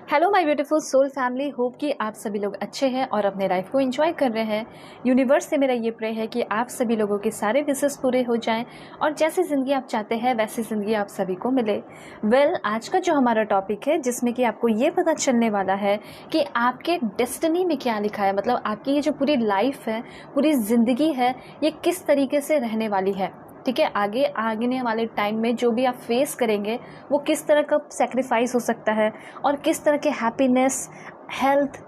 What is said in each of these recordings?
Hello my beautiful soul family, hope कि आप सभी लोग अच्छे हैं और अपने लाइफ को एंजॉय कर रहे हैं। यूनिवर्स से मेरा ये प्रे है कि आप सभी लोगों के सारे विशेस पूरे हो जाएं और जैसी ज़िंदगी आप चाहते हैं वैसी ज़िंदगी आप सभी को मिले। आज का जो हमारा टॉपिक है जिसमें कि आपको ये पता चलने वाला है कि आपके डेस्टिनी में क्या लिखा है, मतलब आपकी ये जो पूरी लाइफ है, पूरी ज़िंदगी है, ये किस तरीके से रहने वाली है। ठीक है, आगे वाले टाइम में जो भी आप फेस करेंगे वो किस तरह का सेक्रीफाइस हो सकता है और किस तरह के हैप्पीनेस, हेल्थ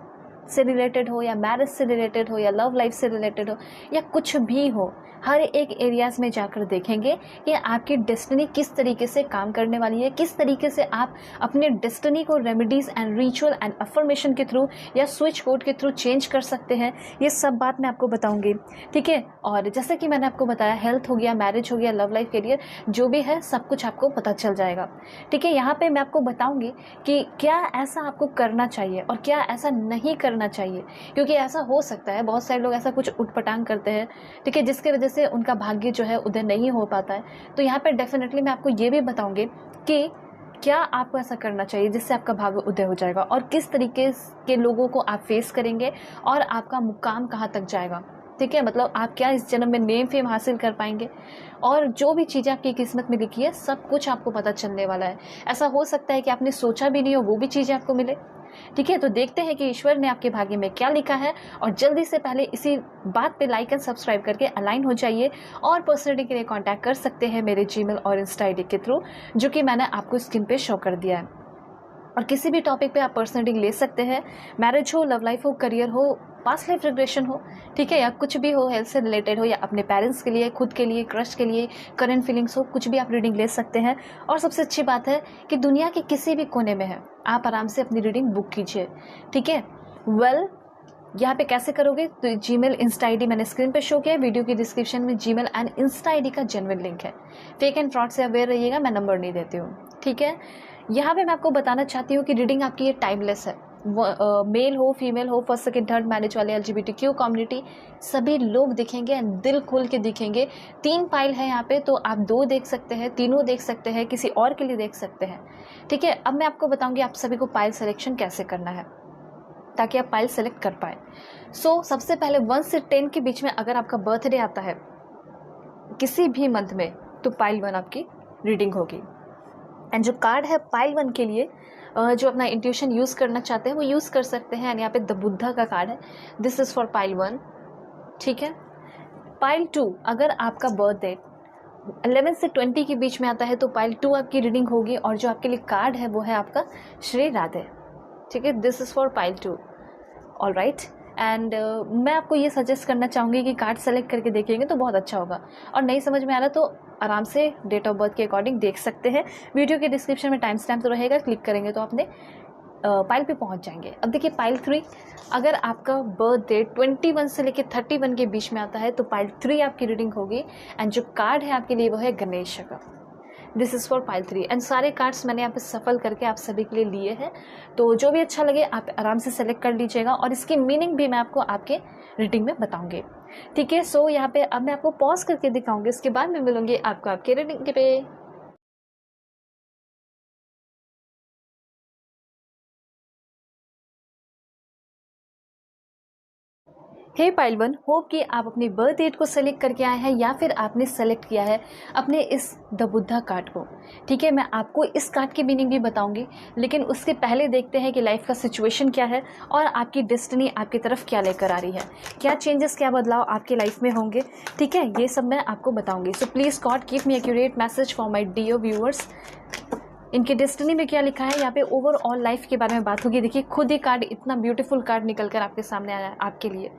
से रिलेटेड हो या मैरिज से रिलेटेड हो या लव लाइफ से रिलेटेड हो या कुछ भी हो, हर एक एरियाज़ में जाकर देखेंगे कि आपकी डेस्टिनी किस तरीके से काम करने वाली है, किस तरीके से आप अपने डेस्टिनी को remedies and ritual and affirmation के थ्रू या स्विच कोड के थ्रू चेंज कर सकते हैं। ये सब बात मैं आपको बताऊंगी, ठीक है। और जैसे कि मैंने आपको बताया, हेल्थ हो गया, मैरिज हो गया, लव लाइफ, करियर, जो भी है सब कुछ आपको पता चल जाएगा, ठीक है। यहाँ पे मैं आपको बताऊंगी कि क्या ऐसा आपको करना चाहिए और क्या ऐसा नहीं करना चाहिए, क्योंकि ऐसा हो सकता है बहुत सारे लोग ऐसा कुछ उटपटांग करते हैं, ठीक है, जिसके वजह से उनका भाग्य जो है उदय नहीं हो पाता है। तो यहाँ पे डेफिनेटली मैं आपको ये भी बताऊंगी कि क्या आपको ऐसा करना चाहिए जिससे आपका भाग्य उदय हो जाएगा और किस तरीके के लोगों को आप फेस करेंगे और आपका मुकाम कहाँ तक जाएगा, ठीक है। मतलब आप क्या इस जन्म में नेम फेम हासिल कर पाएंगे और जो भी चीज़ें आपकी किस्मत में लिखी है सब कुछ आपको पता चलने वाला है। ऐसा हो सकता है कि आपने सोचा भी नहीं हो वो भी चीज़ें आपको मिले, ठीक है। तो देखते हैं कि ईश्वर ने आपके भाग्य में क्या लिखा है। और जल्दी से पहले इसी बात पे लाइक एंड सब्सक्राइब करके अलाइन हो जाइए और पर्सनली के लिए कांटेक्ट कर सकते हैं मेरे जीमेल और इंस्टा आईडी के थ्रू, जो कि मैंने आपको स्क्रीन पे शो कर दिया है। और किसी भी टॉपिक पे आप पर्सनल रीडिंग ले सकते हैं, मैरिज हो, लव लाइफ हो, करियर हो, पास्ट लाइफ रिग्रेशन हो, ठीक है, या कुछ भी हो, हेल्थ से रिलेटेड हो या अपने पेरेंट्स के लिए, खुद के लिए, क्रश के लिए, करंट फीलिंग्स हो, कुछ भी आप रीडिंग ले सकते हैं। और सबसे अच्छी बात है कि दुनिया के किसी भी कोने में है, आप आराम से अपनी रीडिंग बुक कीजिए, ठीक है। यहाँ पे कैसे करोगे, तो जीमेल इंस्टा आईडी मैंने स्क्रीन पे शो किया है, वीडियो की डिस्क्रिप्शन में जीमेल एंड इंस्टा आईडी का जेन्युइन लिंक है। फेक एंड फ्रॉड से अवेयर रहिएगा, मैं नंबर नहीं देती हूँ, ठीक है। यहाँ पे मैं आपको बताना चाहती हूँ कि रीडिंग आपकी ये टाइमलेस है। मेल हो, फीमेल हो, फर्स्ट सेकंड थर्ड मैरिज वाले, एलजीबीटीक्यू कम्युनिटी, सभी लोग दिखेंगे एंड दिल खोल के दिखेंगे। 3 पाइल है यहाँ पे, तो आप 2 देख सकते हैं, तीनों देख सकते हैं, किसी और के लिए देख सकते हैं, ठीक है। अब मैं आपको बताऊँगी आप सभी को पाइल सिलेक्शन कैसे करना है ताकि आप पाइल सेलेक्ट कर पाए। सबसे पहले 1 से 10 के बीच में अगर आपका बर्थडे आता है किसी भी मंथ में, तो पाइल 1 आपकी रीडिंग होगी। एंड जो कार्ड है पाइल 1 के लिए, जो अपना इंट्यूशन यूज़ करना चाहते हैं वो यूज़ कर सकते हैं। एंड यहाँ पे द बुद्धा का कार्ड है, दिस इज़ फॉर पाइल 1, ठीक है। पाइल 2, अगर आपका बर्थ डेट 11 से 20 के बीच में आता है तो पाइल 2 आपकी रीडिंग होगी। और जो आपके लिए कार्ड है वो है आपका श्री राधे, ठीक है, this is for pile 2, all right. And मैं आपको ये सजेस्ट करना चाहूँगी कि कार्ड सेलेक्ट करके देखेंगे तो बहुत अच्छा होगा। और नहीं समझ में आ रहा तो आराम से डेट ऑफ बर्थ के अकॉर्डिंग देख सकते हैं, वीडियो के डिस्क्रिप्शन में टाइम स्टैम्प तो रहेगा, क्लिक करेंगे तो आपने पाइल पे पहुंच जाएंगे। अब देखिए पाइल 3, अगर आपका बर्थ डेट 21 से लेकर 31 के बीच में आता है तो पाइल 3 आपकी रीडिंग होगी। एंड जो कार्ड है आपके लिए वो है गणेश का, this is for pile 3। And सारे कार्ड्स मैंने यहाँ पे सफल करके आप सभी के लिए लिए हैं, तो जो भी अच्छा लगे आप आराम से सेलेक्ट कर लीजिएगा और इसकी मीनिंग भी मैं आपको आपके रीडिंग में बताऊंगी, ठीक है। यहाँ पे अब मैं आपको पॉज करके दिखाऊंगी, इसके बाद मैं मिलूंगी आपको आपके रीडिंग पे। हे पाइल 1, होप कि आप अपनी बर्थ डेट को सेलेक्ट करके आए हैं या फिर आपने सेलेक्ट किया है अपने इस द बुद्धा कार्ड को, ठीक है। मैं आपको इस कार्ड की मीनिंग भी बताऊंगी, लेकिन उसके पहले देखते हैं कि लाइफ का सिचुएशन क्या है और आपकी डेस्टिनी आपकी तरफ क्या लेकर आ रही है, क्या चेंजेस, क्या बदलाव आपकी लाइफ में होंगे, ठीक है, ये सब मैं आपको बताऊँगी। So please God give me accurate message for my dear viewers. इनकी डेस्टिनी में क्या लिखा है, यहाँ पे ओवरऑल लाइफ के बारे में बात होगी। देखिए खुद ही कार्ड, इतना ब्यूटीफुल कार्ड निकल कर आपके सामने आया है आपके लिए,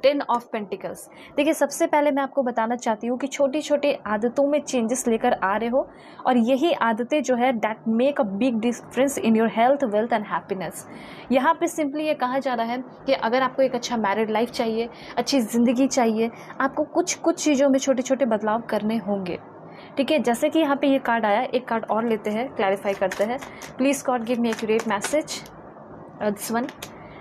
10 ऑफ पेंटिकल्स। देखिए सबसे पहले मैं आपको बताना चाहती हूँ कि छोटी छोटी आदतों में चेंजेस लेकर आ रहे हो और यही आदतें जो है that make a big difference in your health, wealth and happiness. यहाँ पे सिंपली ये कहा जा रहा है कि अगर आपको एक अच्छा मैरिड लाइफ चाहिए, अच्छी ज़िंदगी चाहिए, आपको कुछ चीज़ों में छोटे छोटे बदलाव करने होंगे, ठीक है। जैसे कि यहाँ पे ये कार्ड आया, एक कार्ड और लेते हैं, क्लैरिफाई करते हैं। Please God give me accurate message, this one.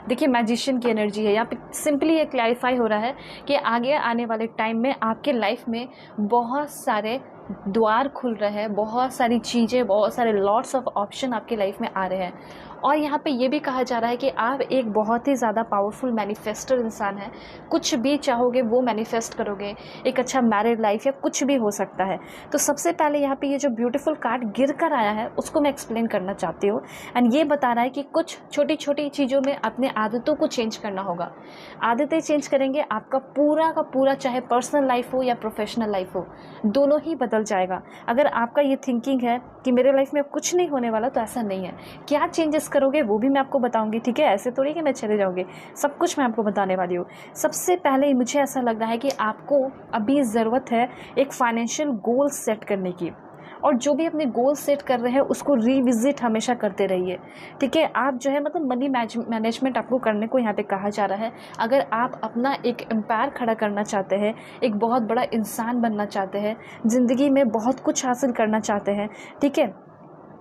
देखिए मैजिशियन की एनर्जी है यहाँ पे, सिंपली ये क्लैरिफाई हो रहा है कि आगे आने वाले टाइम में आपके लाइफ में बहुत सारे द्वार खुल रहे हैं, बहुत सारी चीज़ें, बहुत सारे लॉट्स ऑफ ऑप्शन आपके लाइफ में आ रहे हैं और यहाँ पे ये भी कहा जा रहा है कि आप एक बहुत ही ज़्यादा पावरफुल मैनिफेस्टर इंसान हैं। कुछ भी चाहोगे वो मैनिफेस्ट करोगे, एक अच्छा मैरिड लाइफ या कुछ भी हो सकता है। तो सबसे पहले यहाँ पे ये जो ब्यूटीफुल कार्ड गिर कर आया है उसको मैं एक्सप्लेन करना चाहती हूँ। एंड ये बता रहा है कि कुछ छोटी छोटी चीज़ों में अपने आदतों को चेंज करना होगा। आदतें चेंज करेंगे, आपका पूरा का पूरा चाहे पर्सनल लाइफ हो या प्रोफेशनल लाइफ हो, दोनों ही बदल जाएगा। अगर आपका ये थिंकिंग है कि मेरे लाइफ में कुछ नहीं होने वाला, तो ऐसा नहीं है। क्या चेंजेस करोगे वो भी मैं आपको बताऊंगी, ठीक है। ऐसे थोड़ी कि मैं चले जाऊंगी, सब कुछ मैं आपको बताने वाली हूँ। सबसे पहले मुझे ऐसा लग रहा है कि आपको अभी ज़रूरत है एक फाइनेंशियल गोल सेट करने की। और जो भी अपने गोल सेट कर रहे हैं उसको रिविजिट हमेशा करते रहिए, ठीक है। आप जो है मतलब मनी मैनेजमेंट आपको करने को यहाँ पे कहा जा रहा है। अगर आप अपना एक एम्पायर खड़ा करना चाहते हैं, एक बहुत बड़ा इंसान बनना चाहते हैं, ज़िंदगी में बहुत कुछ हासिल करना चाहते हैं, ठीक है,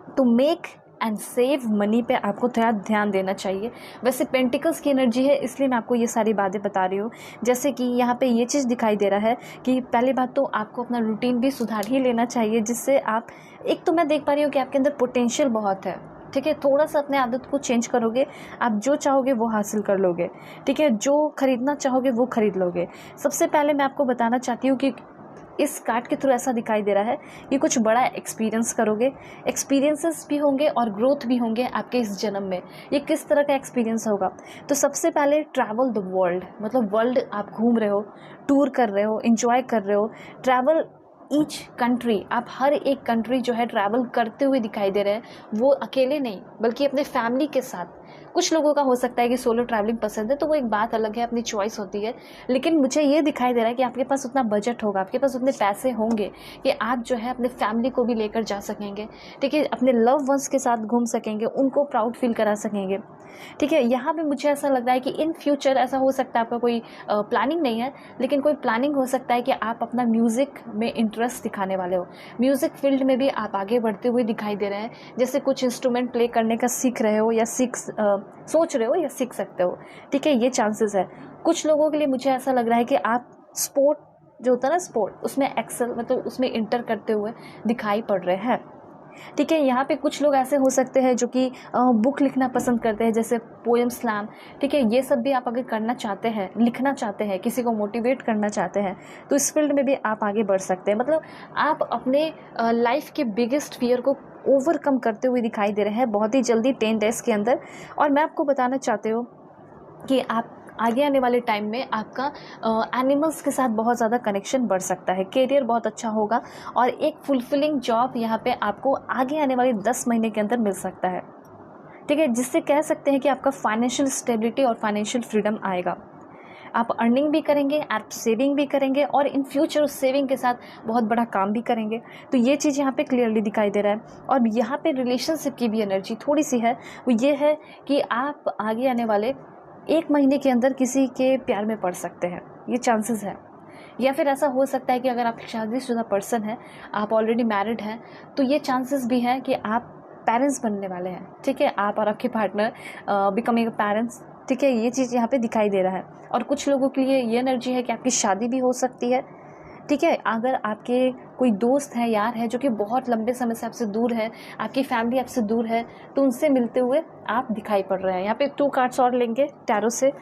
तो मेक एंड सेव मनी पे आपको थोड़ा ध्यान देना चाहिए। वैसे पेंटिकल्स की एनर्जी है इसलिए मैं आपको ये सारी बातें बता रही हूँ। जैसे कि यहाँ पे ये चीज़ दिखाई दे रहा है कि पहली बात तो आपको अपना रूटीन भी सुधार ही लेना चाहिए, जिससे आप, एक तो मैं देख पा रही हूँ कि आपके अंदर पोटेंशियल बहुत है, ठीक है। थोड़ा सा अपने आदत को चेंज करोगे, आप जो चाहोगे वो हासिल कर लोगे, ठीक है। जो खरीदना चाहोगे वो खरीद लोगे। सबसे पहले मैं आपको बताना चाहती हूँ कि इस कार्ड के थ्रू ऐसा दिखाई दे रहा है कि कुछ बड़ा एक्सपीरियंस करोगे, एक्सपीरियंसेस भी होंगे और ग्रोथ भी होंगे आपके इस जन्म में। ये किस तरह का एक्सपीरियंस होगा? तो सबसे पहले ट्रैवल द वर्ल्ड, मतलब वर्ल्ड आप घूम रहे हो, टूर कर रहे हो, एंजॉय कर रहे हो। ट्रैवल ईच कंट्री, आप हर एक कंट्री जो है ट्रैवल करते हुए दिखाई दे रहे हैं, वो अकेले नहीं बल्कि अपने फैमिली के साथ। कुछ लोगों का हो सकता है कि सोलो ट्रैवलिंग पसंद है, तो वो एक बात अलग है, अपनी चॉइस होती है। लेकिन मुझे ये दिखाई दे रहा है कि आपके पास उतना बजट होगा, आपके पास उतने पैसे होंगे कि आप जो है अपने फैमिली को भी लेकर जा सकेंगे, ठीक है, अपने लव वंस के साथ घूम सकेंगे, उनको प्राउड फील करा सकेंगे, ठीक है। यहाँ पे मुझे ऐसा लग रहा है कि इन फ्यूचर ऐसा हो सकता है, आपका कोई प्लानिंग नहीं है, लेकिन कोई प्लानिंग हो सकता है कि आप अपना म्यूज़िक में इंटरेस्ट दिखाने वाले हो। म्यूज़िक फील्ड में भी आप आगे बढ़ते हुए दिखाई दे रहे हैं, जैसे कुछ इंस्ट्रूमेंट प्ले करने का सीख रहे हो या सोच रहे हो या सीख सकते हो, ठीक है, ये चांसेस है। कुछ लोगों के लिए मुझे ऐसा लग रहा है कि आप स्पोर्ट जो होता है ना, स्पोर्ट, उसमें एक्सेल मतलब उसमें इंटर करते हुए दिखाई पड़ रहे हैं, ठीक है। यहाँ पे कुछ लोग ऐसे हो सकते हैं जो कि बुक लिखना पसंद करते हैं, जैसे पोएम स्लैम, ठीक है। ये सब भी आप अगर करना चाहते हैं, लिखना चाहते हैं, किसी को मोटिवेट करना चाहते हैं, तो इस फील्ड में भी आप आगे बढ़ सकते हैं। मतलब आप अपने लाइफ के बिगेस्ट फियर को ओवरकम करते हुए दिखाई दे रहे हैं बहुत ही जल्दी, 10 डेज़ के अंदर। और मैं आपको बताना चाहती हूँ कि आप आगे आने वाले टाइम में आपका एनिमल्स के साथ बहुत ज़्यादा कनेक्शन बढ़ सकता है, करियर बहुत अच्छा होगा और एक फुलफिलिंग जॉब यहाँ पे आपको आगे आने वाले 10 महीने के अंदर मिल सकता है, ठीक है, जिससे कह सकते हैं कि आपका फाइनेंशियल स्टेबिलिटी और फाइनेंशियल फ्रीडम आएगा। आप अर्निंग भी करेंगे, आप सेविंग भी करेंगे और इन फ्यूचर उस सेविंग के साथ बहुत बड़ा काम भी करेंगे। तो ये चीज़ यहाँ पे क्लियरली दिखाई दे रहा है। और यहाँ पे रिलेशनशिप की भी एनर्जी थोड़ी सी है, वो ये है कि आप आगे आने वाले 1 महीने के अंदर किसी के प्यार में पड़ सकते हैं, ये चांसेस है। या फिर ऐसा हो सकता है कि अगर आप शादीशुदा पर्सन हैं, आप ऑलरेडी मैरिड हैं, तो ये चांसेस भी हैं कि आप पेरेंट्स बनने वाले हैं, ठीक है, आप और आपके पार्टनर बिकमिंग पेरेंट्स, ठीक है, ये चीज़ यहाँ पे दिखाई दे रहा है। और कुछ लोगों के लिए ये एनर्जी है कि आपकी शादी भी हो सकती है, ठीक है। अगर आपके कोई दोस्त है, यार है, जो कि बहुत लंबे समय से आपसे दूर है, आपकी फैमिली आपसे दूर है, तो उनसे मिलते हुए आप दिखाई पड़ रहे हैं। यहाँ पे 2 कार्ड्स और लेंगे टैरो से।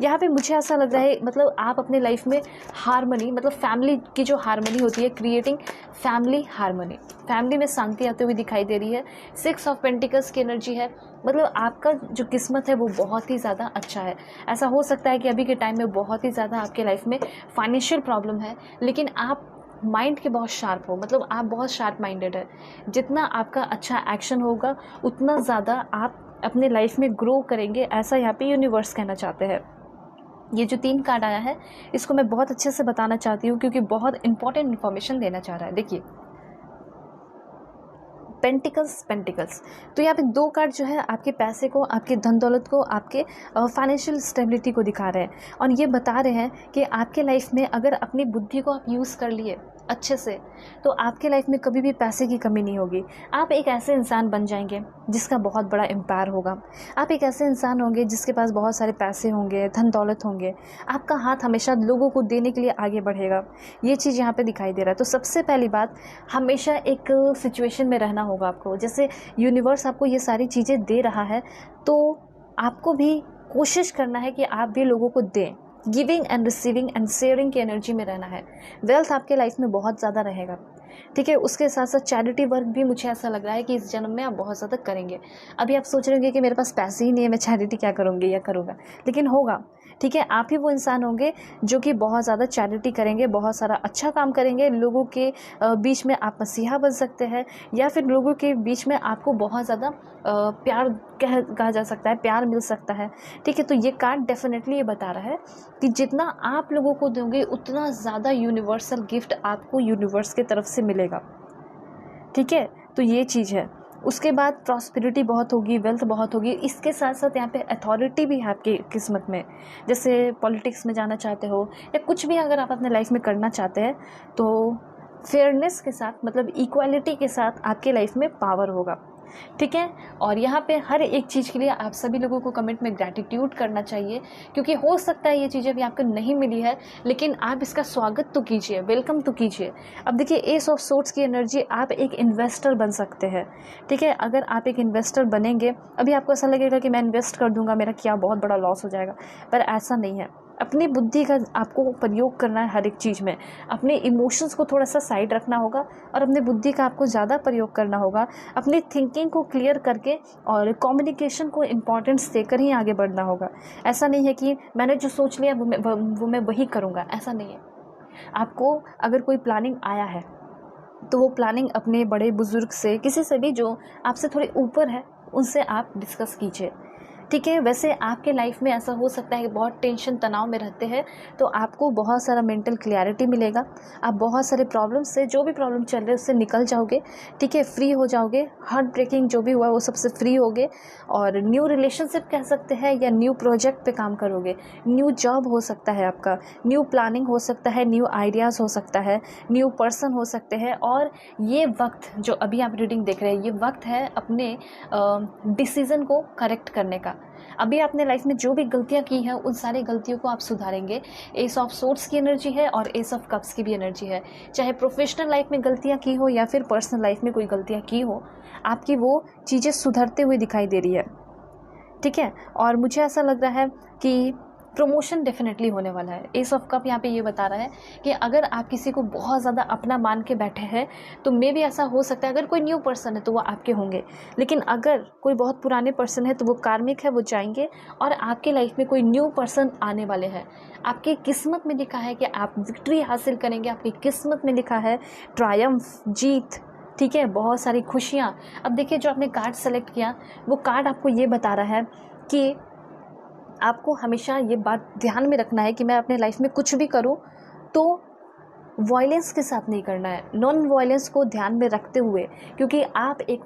यहाँ पे मुझे ऐसा लग रहा है मतलब आप अपने लाइफ में हारमनी, मतलब फैमिली की जो हारमनी होती है, क्रिएटिंग फैमिली हारमनी, फैमिली में शांति आते हुए दिखाई दे रही है। 6 ऑफ पेंटिकल्स की एनर्जी है, मतलब आपका जो किस्मत है वो बहुत ही ज़्यादा अच्छा है। ऐसा हो सकता है कि अभी के टाइम में बहुत ही ज़्यादा आपके लाइफ में फाइनेंशियल प्रॉब्लम है, लेकिन आप माइंड के बहुत शार्प हो, मतलब आप बहुत शार्प माइंडेड है। जितना आपका अच्छा एक्शन होगा उतना ज़्यादा आप अपने लाइफ में ग्रो करेंगे, ऐसा यहाँ पे यूनिवर्स कहना चाहते हैं। ये जो 3 कार्ड आया है इसको मैं बहुत अच्छे से बताना चाहती हूँ क्योंकि बहुत इंपॉर्टेंट इन्फॉर्मेशन देना चाह रहा है। देखिए, पेंटिकल्स, तो यहाँ पे 2 कार्ड जो है आपके पैसे को, आपके धन दौलत को, आपके फाइनेंशियल स्टेबिलिटी को दिखा रहे हैं और ये बता रहे हैं कि आपके लाइफ में अगर अपनी बुद्धि को आप यूज़ कर लिए, अच्छे से, तो आपके लाइफ में कभी भी पैसे की कमी नहीं होगी। आप एक ऐसे इंसान बन जाएंगे जिसका बहुत बड़ा एम्पायर होगा। आप एक ऐसे इंसान होंगे जिसके पास बहुत सारे पैसे होंगे, धन दौलत होंगे। आपका हाथ हमेशा लोगों को देने के लिए आगे बढ़ेगा। ये चीज़ यहाँ पे दिखाई दे रहा है। तो सबसे पहली बात, हमेशा एक सिचुएशन में रहना होगा आपको। जैसे यूनिवर्स आपको ये सारी चीज़ें दे रहा है, तो आपको भी कोशिश करना है कि आप भी लोगों को दें। Giving and receiving end sharing की एनर्जी में रहना है। वेल्थ आपके लाइफ में बहुत ज़्यादा रहेगा, ठीक है। उसके साथ साथ चैरिटी वर्क भी मुझे ऐसा लग रहा है कि इस जन्म में आप बहुत ज़्यादा करेंगे। अभी आप सोच रहे होंगे कि मेरे पास पैसे ही नहीं है, मैं चैरिटी क्या करूँगी या करूँगा, लेकिन होगा, ठीक है। आप ही वो इंसान होंगे जो कि बहुत ज़्यादा चैरिटी करेंगे, बहुत सारा अच्छा काम करेंगे। लोगों के बीच में आप मसीहा बन सकते हैं, या फिर लोगों के बीच में आपको बहुत ज़्यादा प्यार कहा जा सकता है, प्यार मिल सकता है, ठीक है। तो ये कार्ड डेफिनेटली ये बता रहा है कि जितना आप लोगों को दोगे उतना ज़्यादा यूनिवर्सल गिफ्ट आपको यूनिवर्स के तरफ से मिलेगा, ठीक है। तो ये चीज़ है। उसके बाद प्रॉस्पेरिटी बहुत होगी, वेल्थ बहुत होगी। इसके साथ साथ यहाँ पे अथॉरिटी भी है आपकी किस्मत में। जैसे पॉलिटिक्स में जाना चाहते हो या कुछ भी अगर आप अपने लाइफ में करना चाहते हैं, तो फेयरनेस के साथ, मतलब इक्वालिटी के साथ आपके लाइफ में पावर होगा, ठीक है। और यहाँ पे हर एक चीज़ के लिए आप सभी लोगों को कमेंट में ग्रैटिट्यूड करना चाहिए, क्योंकि हो सकता है ये चीज़ें अभी आपको नहीं मिली है, लेकिन आप इसका स्वागत तो कीजिए, वेलकम तो कीजिए। अब देखिए, एस ऑफ सोर्ड्स की एनर्जी, आप एक इन्वेस्टर बन सकते हैं, ठीक है। अगर आप एक इन्वेस्टर बनेंगे, अभी आपको ऐसा लगेगा कि मैं इन्वेस्ट कर दूंगा, मेरा क्या बहुत बड़ा लॉस हो जाएगा, पर ऐसा नहीं है। अपनी बुद्धि का आपको प्रयोग करना है हर एक चीज़ में। अपने इमोशंस को थोड़ा सा साइड रखना होगा और अपनी बुद्धि का आपको ज़्यादा प्रयोग करना होगा। अपनी थिंकिंग को क्लियर करके और कम्युनिकेशन को इम्पॉर्टेंस देकर ही आगे बढ़ना होगा। ऐसा नहीं है कि मैंने जो सोच लिया वो मैं वही करूँगा, ऐसा नहीं है। आपको अगर कोई प्लानिंग आया है तो वो प्लानिंग अपने बड़े बुजुर्ग से, किसी से भी जो आपसे थोड़े ऊपर है, उनसे आप डिस्कस कीजिए, ठीक है। वैसे आपके लाइफ में ऐसा हो सकता है कि बहुत टेंशन तनाव में रहते हैं, तो आपको बहुत सारा मेंटल क्लैरिटी मिलेगा। आप बहुत सारे प्रॉब्लम से, जो भी प्रॉब्लम चल रहे हैं उससे निकल जाओगे, ठीक है, फ्री हो जाओगे। हार्ट ब्रेकिंग जो भी हुआ वो सबसे फ्री होगे, और न्यू रिलेशनशिप कह सकते हैं, या न्यू प्रोजेक्ट पे काम करोगे। न्यू जॉब हो सकता है आपका, न्यू प्लानिंग हो सकता है, न्यू आइडियाज़ हो सकता है, न्यू पर्सन हो सकते हैं। और ये वक्त जो अभी आप रीडिंग देख रहे हैं, ये वक्त है अपने डिसीज़न को करेक्ट करने का। अभी आपने लाइफ में जो भी गलतियां की हैं, उन सारी गलतियों को आप सुधारेंगे। एस ऑफ सोर्ड्स की एनर्जी है और एस ऑफ कप्स की भी एनर्जी है। चाहे प्रोफेशनल लाइफ में गलतियां की हो या फिर पर्सनल लाइफ में कोई गलतियां की हो, आपकी वो चीज़ें सुधरते हुए दिखाई दे रही है, ठीक है। और मुझे ऐसा लग रहा है कि प्रमोशन डेफिनेटली होने वाला है। एस ऑफ कप यहाँ पे ये बता रहा है कि अगर आप किसी को बहुत ज़्यादा अपना मान के बैठे हैं, तो मे भी ऐसा हो सकता है, अगर कोई न्यू पर्सन है तो वो आपके होंगे, लेकिन अगर कोई बहुत पुराने पर्सन है तो वो कार्मिक है, वो जाएंगे, और आपके लाइफ में कोई न्यू पर्सन आने वाले हैं। आपकी किस्मत में लिखा है कि आप विक्ट्री हासिल करेंगे, आपकी किस्मत में लिखा है ट्रायम्फ, जीत, ठीक है, बहुत सारी खुशियाँ। अब देखिए, जो आपने कार्ड सेलेक्ट किया, वो कार्ड आपको ये बता रहा है कि आपको हमेशा ये बात ध्यान में रखना है कि मैं अपने लाइफ में कुछ भी करूं तो वॉयलेंस के साथ नहीं करना है, नॉन वॉयलेंस को ध्यान में रखते हुए, क्योंकि आप एक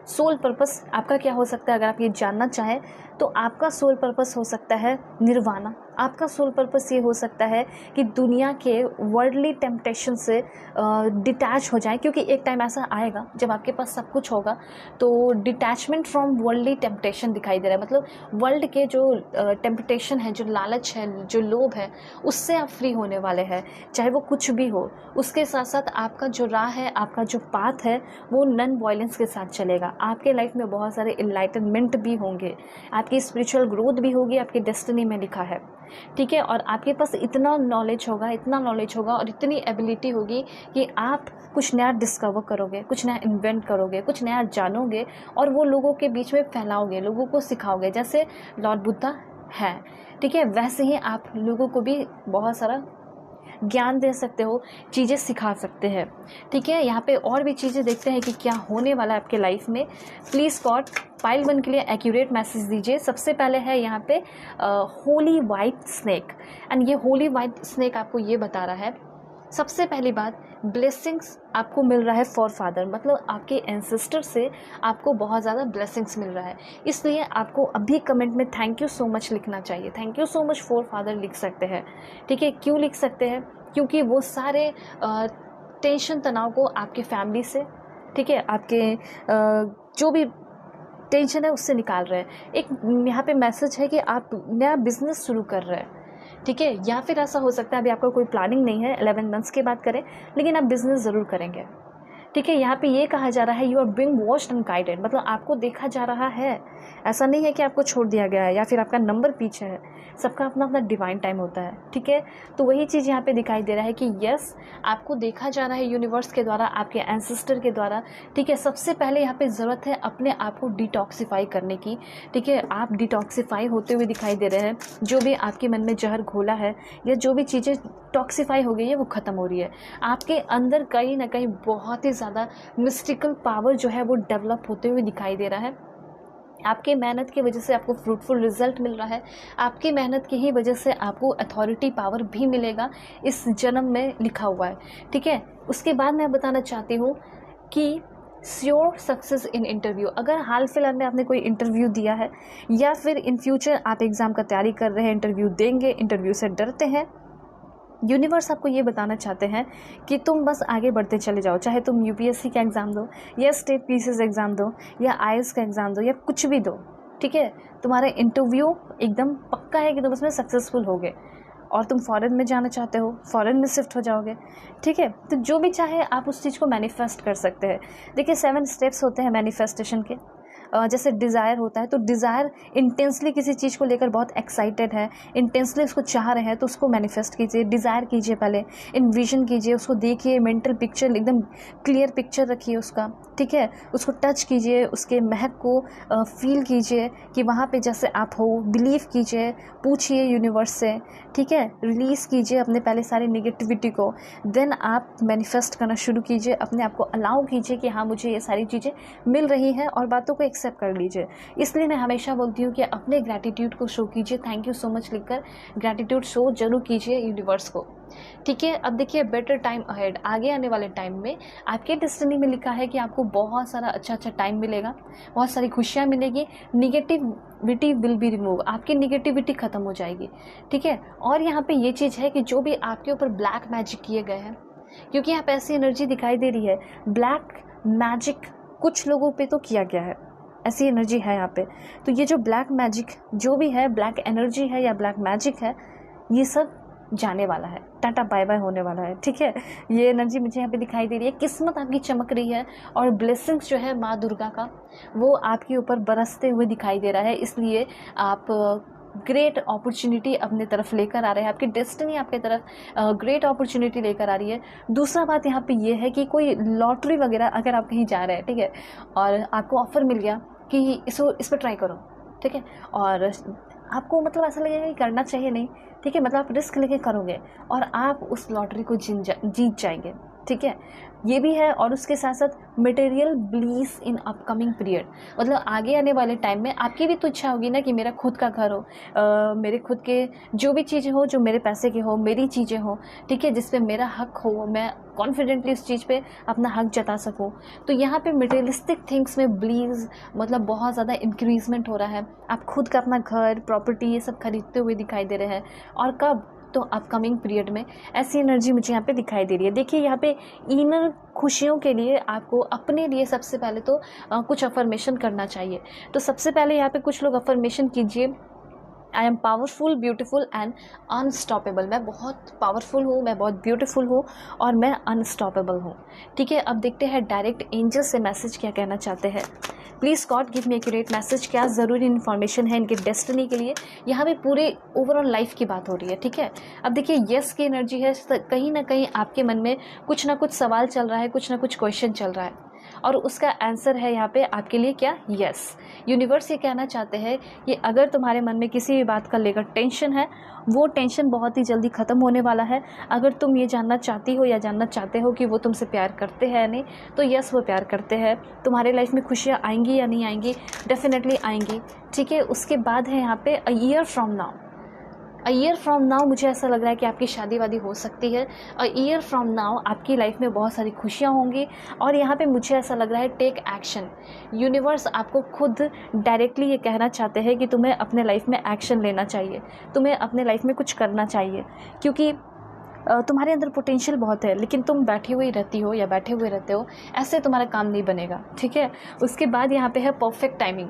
सोल पर्पस आपका क्या हो सकता है, अगर आप ये जानना चाहें तो आपका सोल पर्पस हो सकता है निर्वाणा। आपका सोल पर्पस ये हो सकता है कि दुनिया के वर्ल्डली टेम्पटेशन से डिटैच हो जाएं, क्योंकि एक टाइम ऐसा आएगा जब आपके पास सब कुछ होगा, तो डिटैचमेंट फ्रॉम वर्ल्डली टेम्पटेशन दिखाई दे रहा है। मतलब वर्ल्ड के जो टेम्पटेशन है, जो लालच है, जो लोभ है, उससे आप फ्री होने वाले हैं, चाहे वो कुछ भी हो। उसके साथ साथ आपका जो राह है, आपका जो पाथ है, वो नॉन वायलेंस के साथ चलेगा। आपके लाइफ में बहुत सारे इनलाइटनमेंट भी होंगे, आपकी स्पिरिचुअल ग्रोथ भी होगी, आपकी डेस्टिनी में लिखा है, ठीक है। और आपके पास इतना नॉलेज होगा, इतना नॉलेज होगा और इतनी एबिलिटी होगी कि आप कुछ नया डिस्कवर करोगे, कुछ नया इन्वेंट करोगे, कुछ नया जानोगे, और वो लोगों के बीच में फैलाओगे, लोगों को सिखाओगे। जैसे लॉर्ड बुद्धा है, ठीक है, वैसे ही आप लोगों को भी बहुत सारा ज्ञान दे सकते हो, चीज़ें सिखा सकते हैं, ठीक है। यहाँ पे और भी चीज़ें देखते हैं कि क्या होने वाला है आपके लाइफ में। प्लीज़ गॉड, पाइल 1 के लिए एक्यूरेट मैसेज दीजिए। सबसे पहले है यहाँ पे होली वाइट स्नेक, एंड ये होली वाइट स्नेक आपको ये बता रहा है, सबसे पहली बात, ब्लेसिंग्स आपको मिल रहा है फॉर फादर, मतलब आपके एंसेस्टर से आपको बहुत ज़्यादा ब्लेसिंग्स मिल रहा है। इसलिए आपको अभी कमेंट में थैंक यू सो मच लिखना चाहिए। Thank you so much for father लिख सकते हैं, ठीक है। क्यों लिख सकते हैं? क्योंकि वो सारे टेंशन तनाव को आपके फैमिली से, ठीक है, आपके जो भी टेंशन है उससे निकाल रहे हैं। एक यहाँ पे मैसेज है कि आप नया बिजनेस शुरू कर रहे हैं, ठीक है, या फिर ऐसा हो सकता है अभी आपका कोई प्लानिंग नहीं है 11 मंथ्स की बात करें, लेकिन आप बिजनेस ज़रूर करेंगे, ठीक है। यहाँ पे ये कहा जा रहा है you are being watched and guided, मतलब आपको देखा जा रहा है, ऐसा नहीं है कि आपको छोड़ दिया गया है या फिर आपका नंबर पीछे है। सबका अपना अपना डिवाइन टाइम होता है, ठीक है। तो वही चीज़ यहाँ पे दिखाई दे रहा है कि यस, आपको देखा जा रहा है यूनिवर्स के द्वारा, आपके एंसेस्टर के द्वारा, ठीक है। सबसे पहले यहाँ पे ज़रूरत है अपने आप को डिटॉक्सिफाई करने की, ठीक है। आप डिटॉक्सिफाई होते हुए दिखाई दे रहे हैं। जो भी आपके मन में जहर घोला है या जो भी चीज़ें टॉक्सिफाई हो गई है वो ख़त्म हो रही है। आपके अंदर कहीं ना कहीं बहुत ही ज़्यादा मिस्टिकल पावर जो है वो डेवलप होते हुए दिखाई दे रहा है। आपके मेहनत की वजह से आपको फ्रूटफुल रिजल्ट मिल रहा है। आपकी मेहनत की ही वजह से आपको अथॉरिटी पावर भी मिलेगा, इस जन्म में लिखा हुआ है, ठीक है। उसके बाद मैं बताना चाहती हूँ कि श्योर सक्सेस इन इंटरव्यू, अगर हाल फिलहाल में आपने कोई इंटरव्यू दिया है या फिर इन फ्यूचर आप एग्ज़ाम का तैयारी कर रहे हैं, इंटरव्यू देंगे, इंटरव्यू से डरते हैं, यूनिवर्स आपको ये बताना चाहते हैं कि तुम बस आगे बढ़ते चले जाओ। चाहे तुम यूपीएससी का एग्ज़ाम दो या स्टेट पीसीएस एग्ज़ाम दो या आईएएस का एग्ज़ाम दो या कुछ भी दो, ठीक है। तुम्हारा इंटरव्यू एकदम पक्का है कि तुम उसमें सक्सेसफुल होगे और तुम फॉरेन में जाना चाहते हो, फॉरेन में शिफ्ट हो जाओगे, ठीक है। तो जो भी चाहे आप उस चीज़ को मैनिफेस्ट कर सकते हैं। देखिए 7 स्टेप्स होते हैं मैनिफेस्टेशन के। जैसे डिज़ायर होता है, तो डिज़ायर इंटेंसली किसी चीज़ को लेकर बहुत एक्साइटेड है, इंटेंसली उसको चाह रहे हैं, तो उसको मैनिफेस्ट कीजिए, डिज़ायर कीजिए, पहले इन्विजन कीजिए, उसको देखिए, मेंटल पिक्चर एकदम क्लियर पिक्चर रखिए उसका, ठीक है। उसको टच कीजिए, उसके महक को फील कीजिए कि वहाँ पे जैसे आप हो, बिलीव कीजिए, पूछिए यूनिवर्स से, ठीक है। रिलीज़ कीजिए अपने पहले सारे नेगेटिविटी को, देन आप मैनिफेस्ट करना शुरू कीजिए, अपने आप को अलाउ कीजिए कि हाँ मुझे ये सारी चीज़ें मिल रही हैं और बातों को एक्सेप्ट कर लीजिए। इसलिए मैं हमेशा बोलती हूँ कि अपने ग्रैटिट्यूड को शो कीजिए, थैंक यू सो मच लिखकर ग्रैटिट्यूड शो जरूर कीजिए यूनिवर्स को, ठीक है। अब देखिए बेटर टाइम अहेड, आगे आने वाले टाइम में आपके डेस्टिनी में लिखा है कि आपको बहुत सारा अच्छा टाइम मिलेगा, बहुत सारी खुशियाँ मिलेगी, निगेटिविटी विल बी रिमूव, आपकी निगेटिविटी ख़त्म हो जाएगी, ठीक है। और यहाँ पे ये चीज़ है कि जो भी आपके ऊपर ब्लैक मैजिक किए गए हैं, क्योंकि यहाँ पे ऐसी एनर्जी दिखाई दे रही है, ब्लैक मैजिक कुछ लोगों पे तो किया गया है, ऐसी एनर्जी है यहाँ पे। तो ये जो ब्लैक मैजिक जो भी है, ब्लैक एनर्जी है या ब्लैक मैजिक है, ये सब जाने वाला है, टाटा बाय बाय होने वाला है, ठीक है। ये एनर्जी मुझे यहाँ पे दिखाई दे रही है। किस्मत आपकी चमक रही है और ब्लेसिंग्स जो है माँ दुर्गा का वो आपके ऊपर बरसते हुए दिखाई दे रहा है। इसलिए आप ग्रेट अपॉर्चुनिटी अपने तरफ लेकर आ रहे हैं, आपकी डेस्टिनी आपके तरफ ग्रेट अपॉर्चुनिटी लेकर आ रही है। दूसरा बात यहाँ पे ये है कि कोई लॉटरी वगैरह अगर आप कहीं जा रहे हैं, ठीक है, और आपको ऑफ़र मिल गया कि इस पर ट्राई करो, ठीक है, और आपको मतलब ऐसा लगेगा कि करना चाहिए नहीं, ठीक है, मतलब आप रिस्क लेके करोगे और आप उस लॉटरी को जीत जाएंगे, ठीक है, ये भी है। और उसके साथ साथ material bliss in upcoming period, मतलब आगे आने वाले टाइम में आपकी भी तो इच्छा होगी ना कि मेरा खुद का घर हो, मेरे खुद के जो भी चीज़ें हो, जो मेरे पैसे की हो, मेरी चीज़ें हो, ठीक है, जिस पे मेरा हक हो, मैं कॉन्फिडेंटली उस चीज़ पे अपना हक जता सकूं। तो यहाँ पे मटेरियलिस्टिक थिंग्स में ब्लीज मतलब बहुत ज़्यादा इंक्रीजमेंट हो रहा है। आप खुद का अपना घर, प्रॉपर्टी, ये सब खरीदते हुए दिखाई दे रहे हैं। और कब? तो अपकमिंग पीरियड में ऐसी एनर्जी मुझे यहाँ पे दिखाई दे रही है। देखिए यहाँ पे इनर खुशियों के लिए आपको अपने लिए सबसे पहले तो कुछ अफर्मेशन करना चाहिए। तो सबसे पहले यहाँ पे कुछ लोग अफर्मेशन कीजिए, I am powerful, beautiful and unstoppable. मैं बहुत पावरफुल हूँ, मैं बहुत ब्यूटीफुल हूँ और मैं अनस्टॉपेबल हूँ, ठीक है। अब देखते हैं डायरेक्ट एंजल से मैसेज क्या कहना चाहते हैं। Please God give me accurate message, क्या ज़रूरी इन्फॉर्मेशन है इनके डेस्टिनी के लिए। यहाँ पे पूरे ओवरऑल लाइफ की बात हो रही है, ठीक है। अब देखिए यस की एनर्जी है, कहीं ना कहीं आपके मन में कुछ ना कुछ सवाल चल रहा है, कुछ ना कुछ क्वेश्चन चल रहा है और उसका आंसर है यहाँ पे आपके लिए क्या? यस। यूनिवर्स ये कहना चाहते हैं कि अगर तुम्हारे मन में किसी भी बात का लेकर टेंशन है, वो टेंशन बहुत ही जल्दी ख़त्म होने वाला है। अगर तुम ये जानना चाहती हो या जानना चाहते हो कि वो तुमसे प्यार करते हैं या नहीं, तो यस वो प्यार करते हैं। तुम्हारे लाइफ में खुशियाँ आएंगी या नहीं आएंगी? डेफिनेटली आएंगी, ठीक है। उसके बाद है यहाँ पे a year from now. A year from now मुझे ऐसा लग रहा है कि आपकी शादी वादी हो सकती है। अ ईयर फ्रॉम नाउ आपकी लाइफ में बहुत सारी खुशियाँ होंगी और यहाँ पे मुझे ऐसा लग रहा है टेक एक्शन। यूनिवर्स आपको खुद डायरेक्टली ये कहना चाहते हैं कि तुम्हें अपने लाइफ में एक्शन लेना चाहिए, तुम्हें अपने लाइफ में कुछ करना चाहिए, क्योंकि तुम्हारे अंदर पोटेंशियल बहुत है, लेकिन तुम बैठी हुई रहती हो या बैठे हुए रहते हो, ऐसे तुम्हारा काम नहीं बनेगा, ठीक है। उसके बाद यहाँ पे है परफेक्ट टाइमिंग।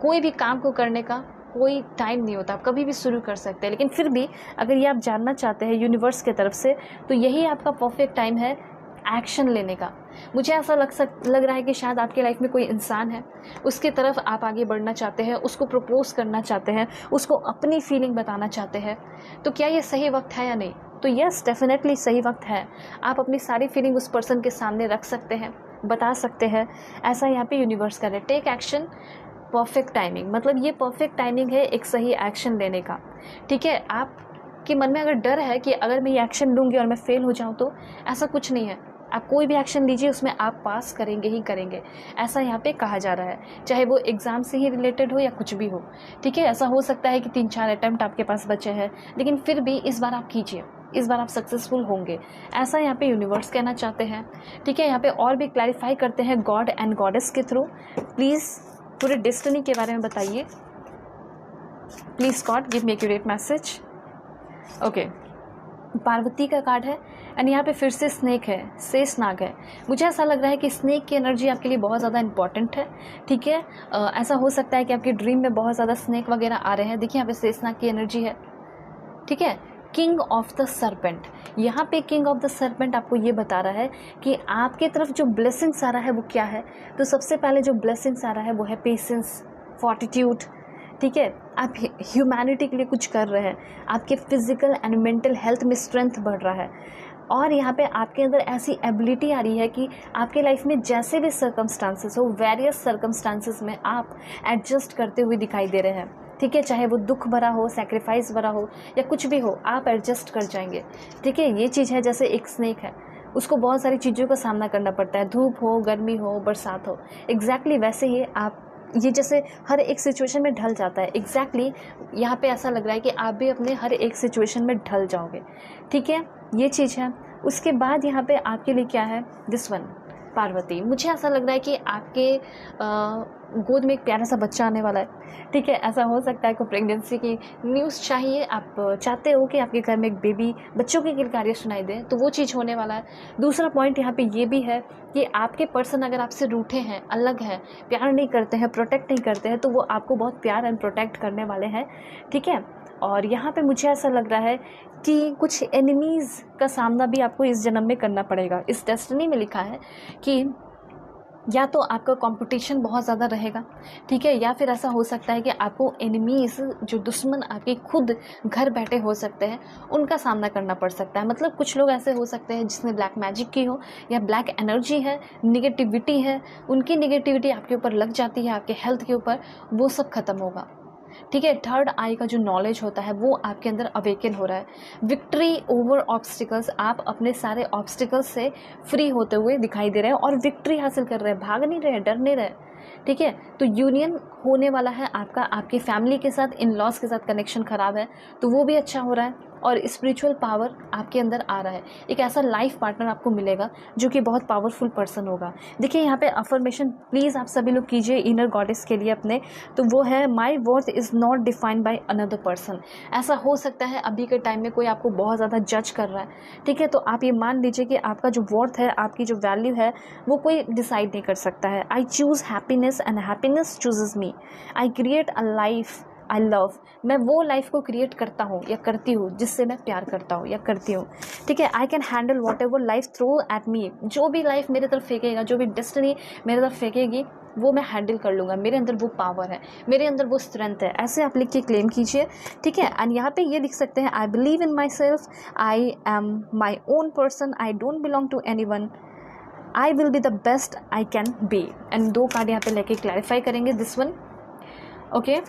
कोई भी काम को करने का कोई टाइम नहीं होता, आप कभी भी शुरू कर सकते हैं, लेकिन फिर भी अगर ये आप जानना चाहते हैं यूनिवर्स की तरफ से, तो यही आपका परफेक्ट टाइम है एक्शन लेने का। मुझे ऐसा लग रहा है कि शायद आपके लाइफ में कोई इंसान है, उसके तरफ आप आगे बढ़ना चाहते हैं, उसको प्रपोज करना चाहते हैं, उसको अपनी फीलिंग बताना चाहते हैं। तो क्या ये सही वक्त है या नहीं? तो यस, डेफिनेटली सही वक्त है। आप अपनी सारी फीलिंग उस पर्सन के सामने रख सकते हैं, बता सकते हैं। ऐसा यहाँ पे यूनिवर्स कर रहे हैं। टेक एक्शन, परफेक्ट टाइमिंग, मतलब ये परफेक्ट टाइमिंग है एक सही एक्शन लेने का, ठीक है। आपके मन में अगर डर है कि अगर मैं ये एक्शन लूँगी और मैं फेल हो जाऊँ, तो ऐसा कुछ नहीं है। आप कोई भी एक्शन लीजिए, उसमें आप पास करेंगे ही करेंगे, ऐसा यहाँ पे कहा जा रहा है। चाहे वो एग्ज़ाम से ही रिलेटेड हो या कुछ भी हो, ठीक है। ऐसा हो सकता है कि 3-4 अटैम्प्ट आपके पास बचे हैं, लेकिन फिर भी इस बार आप कीजिए, इस बार आप सक्सेसफुल होंगे, ऐसा यहाँ पे यूनिवर्स कहना चाहते हैं, ठीक है। यहाँ पे और भी क्लैरिफाई करते हैं गॉड एंड गॉडेस के थ्रू। प्लीज़ पूरे डेस्टिनी के बारे में बताइए। Please God give me accurate message. Okay, Parvati का कार्ड है एंड यहाँ पे फिर से स्नेक है, शेषनाग है। मुझे ऐसा लग रहा है कि स्नेक की एनर्जी आपके लिए बहुत ज़्यादा इंपॉर्टेंट है, ठीक है। ऐसा हो सकता है कि आपके ड्रीम में बहुत ज़्यादा स्नेक वगैरह आ रहे हैं। देखिए यहाँ पे शेषनाग की एनर्जी है, ठीक है। किंग ऑफ द सर्पेंट, यहाँ पे किंग ऑफ द सर्पेंट आपको ये बता रहा है कि आपके तरफ जो ब्लेसिंग्स आ रहा है वो क्या है। तो सबसे पहले जो ब्लेसिंग्स आ रहा है वो है पेशेंस, फॉर्टिट्यूड, ठीक है। आप ह्यूमैनिटी के लिए कुछ कर रहे हैं, आपके फिजिकल एंड मेंटल हेल्थ में स्ट्रेंथ बढ़ रहा है, और यहाँ पे आपके अंदर ऐसी एबिलिटी आ रही है कि आपके लाइफ में जैसे भी सर्कमस्टांसेस हो, वेरियस सर्कमस्टांसेस में आप एडजस्ट करते हुए दिखाई दे रहे हैं, ठीक है। चाहे वो दुख भरा हो, सैक्रिफाइस भरा हो या कुछ भी हो, आप एडजस्ट कर जाएंगे, ठीक है। ये चीज़ है जैसे एक स्नेक है, उसको बहुत सारी चीज़ों का सामना करना पड़ता है, धूप हो, गर्मी हो, बरसात हो, एग्जैक्टली वैसे ही आप ये जैसे हर एक सिचुएशन में ढल जाता है, एग्जैक्टली यहाँ पे ऐसा लग रहा है कि आप भी अपने हर एक सिचुएशन में ढल जाओगे, ठीक है। ये चीज़ है। उसके बाद यहाँ पे आपके लिए क्या है, दिस वन, पार्वती। मुझे ऐसा लग रहा है कि आपके गोद में एक प्यारा सा बच्चा आने वाला है, ठीक है। ऐसा हो सकता है कि प्रेगनेंसी की न्यूज़ चाहिए, आप चाहते हो कि आपके घर में एक बेबी, बच्चों की किलकारियाँ सुनाई दे, तो वो चीज़ होने वाला है। दूसरा पॉइंट यहाँ पे ये भी है कि आपके पर्सन अगर आपसे रूठे हैं, अलग हैं, प्यार नहीं करते हैं, प्रोटेक्ट नहीं करते हैं, तो वो आपको बहुत प्यार एंड प्रोटेक्ट करने वाले हैं, ठीक है। और यहाँ पे मुझे ऐसा लग रहा है कि कुछ एनिमीज़ का सामना भी आपको इस जन्म में करना पड़ेगा। इस डेस्टिनी में लिखा है कि या तो आपका कंपटीशन बहुत ज़्यादा रहेगा, ठीक है, या फिर ऐसा हो सकता है कि आपको एनिमीज़, जो दुश्मन आपके खुद घर बैठे हो सकते हैं, उनका सामना करना पड़ सकता है। मतलब कुछ लोग ऐसे हो सकते हैं जिसने ब्लैक मैजिक की हो या ब्लैक एनर्जी है, निगेटिविटी है, उनकी निगेटिविटी आपके ऊपर लग जाती है, आपके हेल्थ के ऊपर, वो सब खत्म होगा, ठीक है। थर्ड आई का जो नॉलेज होता है वो आपके अंदर अवेकन हो रहा है। विक्ट्री ओवर ऑब्स्टिकल्स, आप अपने सारे ऑब्स्टिकल्स से फ्री होते हुए दिखाई दे रहे हैं और विक्ट्री हासिल कर रहे हैं, भाग नहीं रहे, डर नहीं रहे, ठीक है। तो यूनियन होने वाला है आपका, आपकी फैमिली के साथ, इन लॉज के साथ कनेक्शन ख़राब है तो वो भी अच्छा हो रहा है, और स्पिरिचुअल पावर आपके अंदर आ रहा है। एक ऐसा लाइफ पार्टनर आपको मिलेगा जो कि बहुत पावरफुल पर्सन होगा। देखिए यहाँ पे अफर्मेशन प्लीज़ आप सभी लोग कीजिए इनर गॉडेस के लिए अपने, तो वो है my worth is not defined by another person. ऐसा हो सकता है अभी के टाइम में कोई आपको बहुत ज़्यादा जज कर रहा है, ठीक है, तो आप ये मान लीजिए कि आपका जो वर्थ है, आपकी जो वैल्यू है, वो कोई डिसाइड नहीं कर सकता है। I choose happiness and happiness chooses me. I create a life I love, मैं वो लाइफ को क्रिएट करता हूँ या करती हूँ जिससे मैं प्यार करता हूँ या करती हूँ, ठीक है। I can handle whatever life throw at me, जो भी लाइफ मेरे तरफ फेंकेगा, जो भी डेस्टिनी मेरे तरफ फेंकेगी, वो मैं हैंडल कर लूँगा, मेरे अंदर वो पावर है, मेरे अंदर वो स्ट्रेंथ है। ऐसे आप लिख के क्लेम कीजिए, ठीक है। एंड यहाँ पे ये लिख सकते हैं, I believe in myself, I am my own person, I don't belong to anyone, I will be the best I can be. And 2 card यहाँ पे लेके क्लैरिफाई करेंगे, दिस वन, ओके।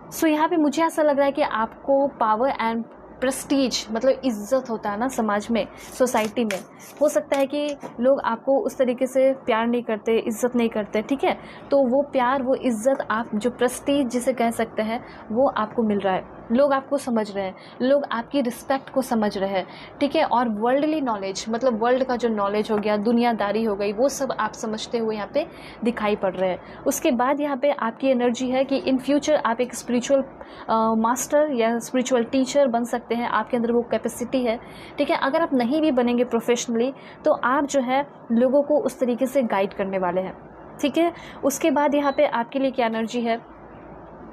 सो यहाँ पे मुझे ऐसा लग रहा है कि आपको पावर एंड प्रेस्टीज, मतलब इज्जत होता है ना समाज में, सोसाइटी में, हो सकता है कि लोग आपको उस तरीके से प्यार नहीं करते, इज्जत नहीं करते, ठीक है। तो वो प्यार, वो इज्जत, आप जो प्रेस्टीज जिसे कह सकते हैं, वो आपको मिल रहा है। लोग आपको समझ रहे हैं, लोग आपकी रिस्पेक्ट को समझ रहे हैं, ठीक है। और वर्ल्डली नॉलेज, मतलब वर्ल्ड का जो नॉलेज हो गया, दुनियादारी हो गई, वो सब आप समझते हुए यहाँ पे दिखाई पड़ रहे हैं। उसके बाद यहाँ पे आपकी एनर्जी है कि इन फ्यूचर आप एक स्पिरिचुअल मास्टर या स्पिरिचुअल टीचर बन सकते हैं, आपके अंदर वो कैपेसिटी है, ठीक है। अगर आप नहीं भी बनेंगे प्रोफेशनली तो आप जो है लोगों को उस तरीके से गाइड करने वाले हैं, ठीक है। उसके बाद यहाँ पे आपके लिए क्या एनर्जी है,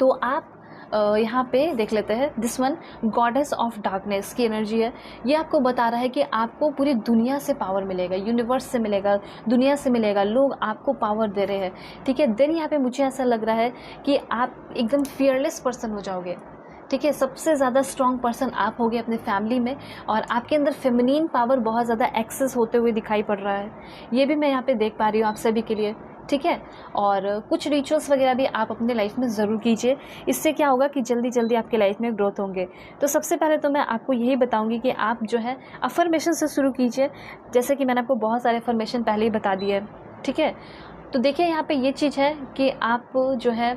तो आप यहाँ पे देख लेते हैं, this one goddess of darkness की एनर्जी है। ये आपको बता रहा है कि आपको पूरी दुनिया से पावर मिलेगा, यूनिवर्स से मिलेगा, दुनिया से मिलेगा, लोग आपको पावर दे रहे हैं, ठीक है। देन यहाँ पे मुझे ऐसा लग रहा है कि आप एकदम फियरलेस पर्सन हो जाओगे, ठीक है। सबसे ज़्यादा स्ट्रॉन्ग पर्सन आप होगे अपने फैमिली में, और आपके अंदर फेमिनिन पावर बहुत ज़्यादा एक्सेस होते हुए दिखाई पड़ रहा है, ये भी मैं यहाँ पे देख पा रही हूँ आप सभी के लिए, ठीक है। और कुछ रिचुअल्स वगैरह भी आप अपने लाइफ में ज़रूर कीजिए, इससे क्या होगा कि जल्दी जल्दी आपके लाइफ में ग्रोथ होंगे। तो सबसे पहले तो मैं आपको यही बताऊंगी कि आप जो है अफर्मेशन से शुरू कीजिए, जैसे कि मैंने आपको बहुत सारे अफर्मेशन पहले ही बता दिए, ठीक है। तो देखिए यहाँ पे ये चीज़ है कि आप जो है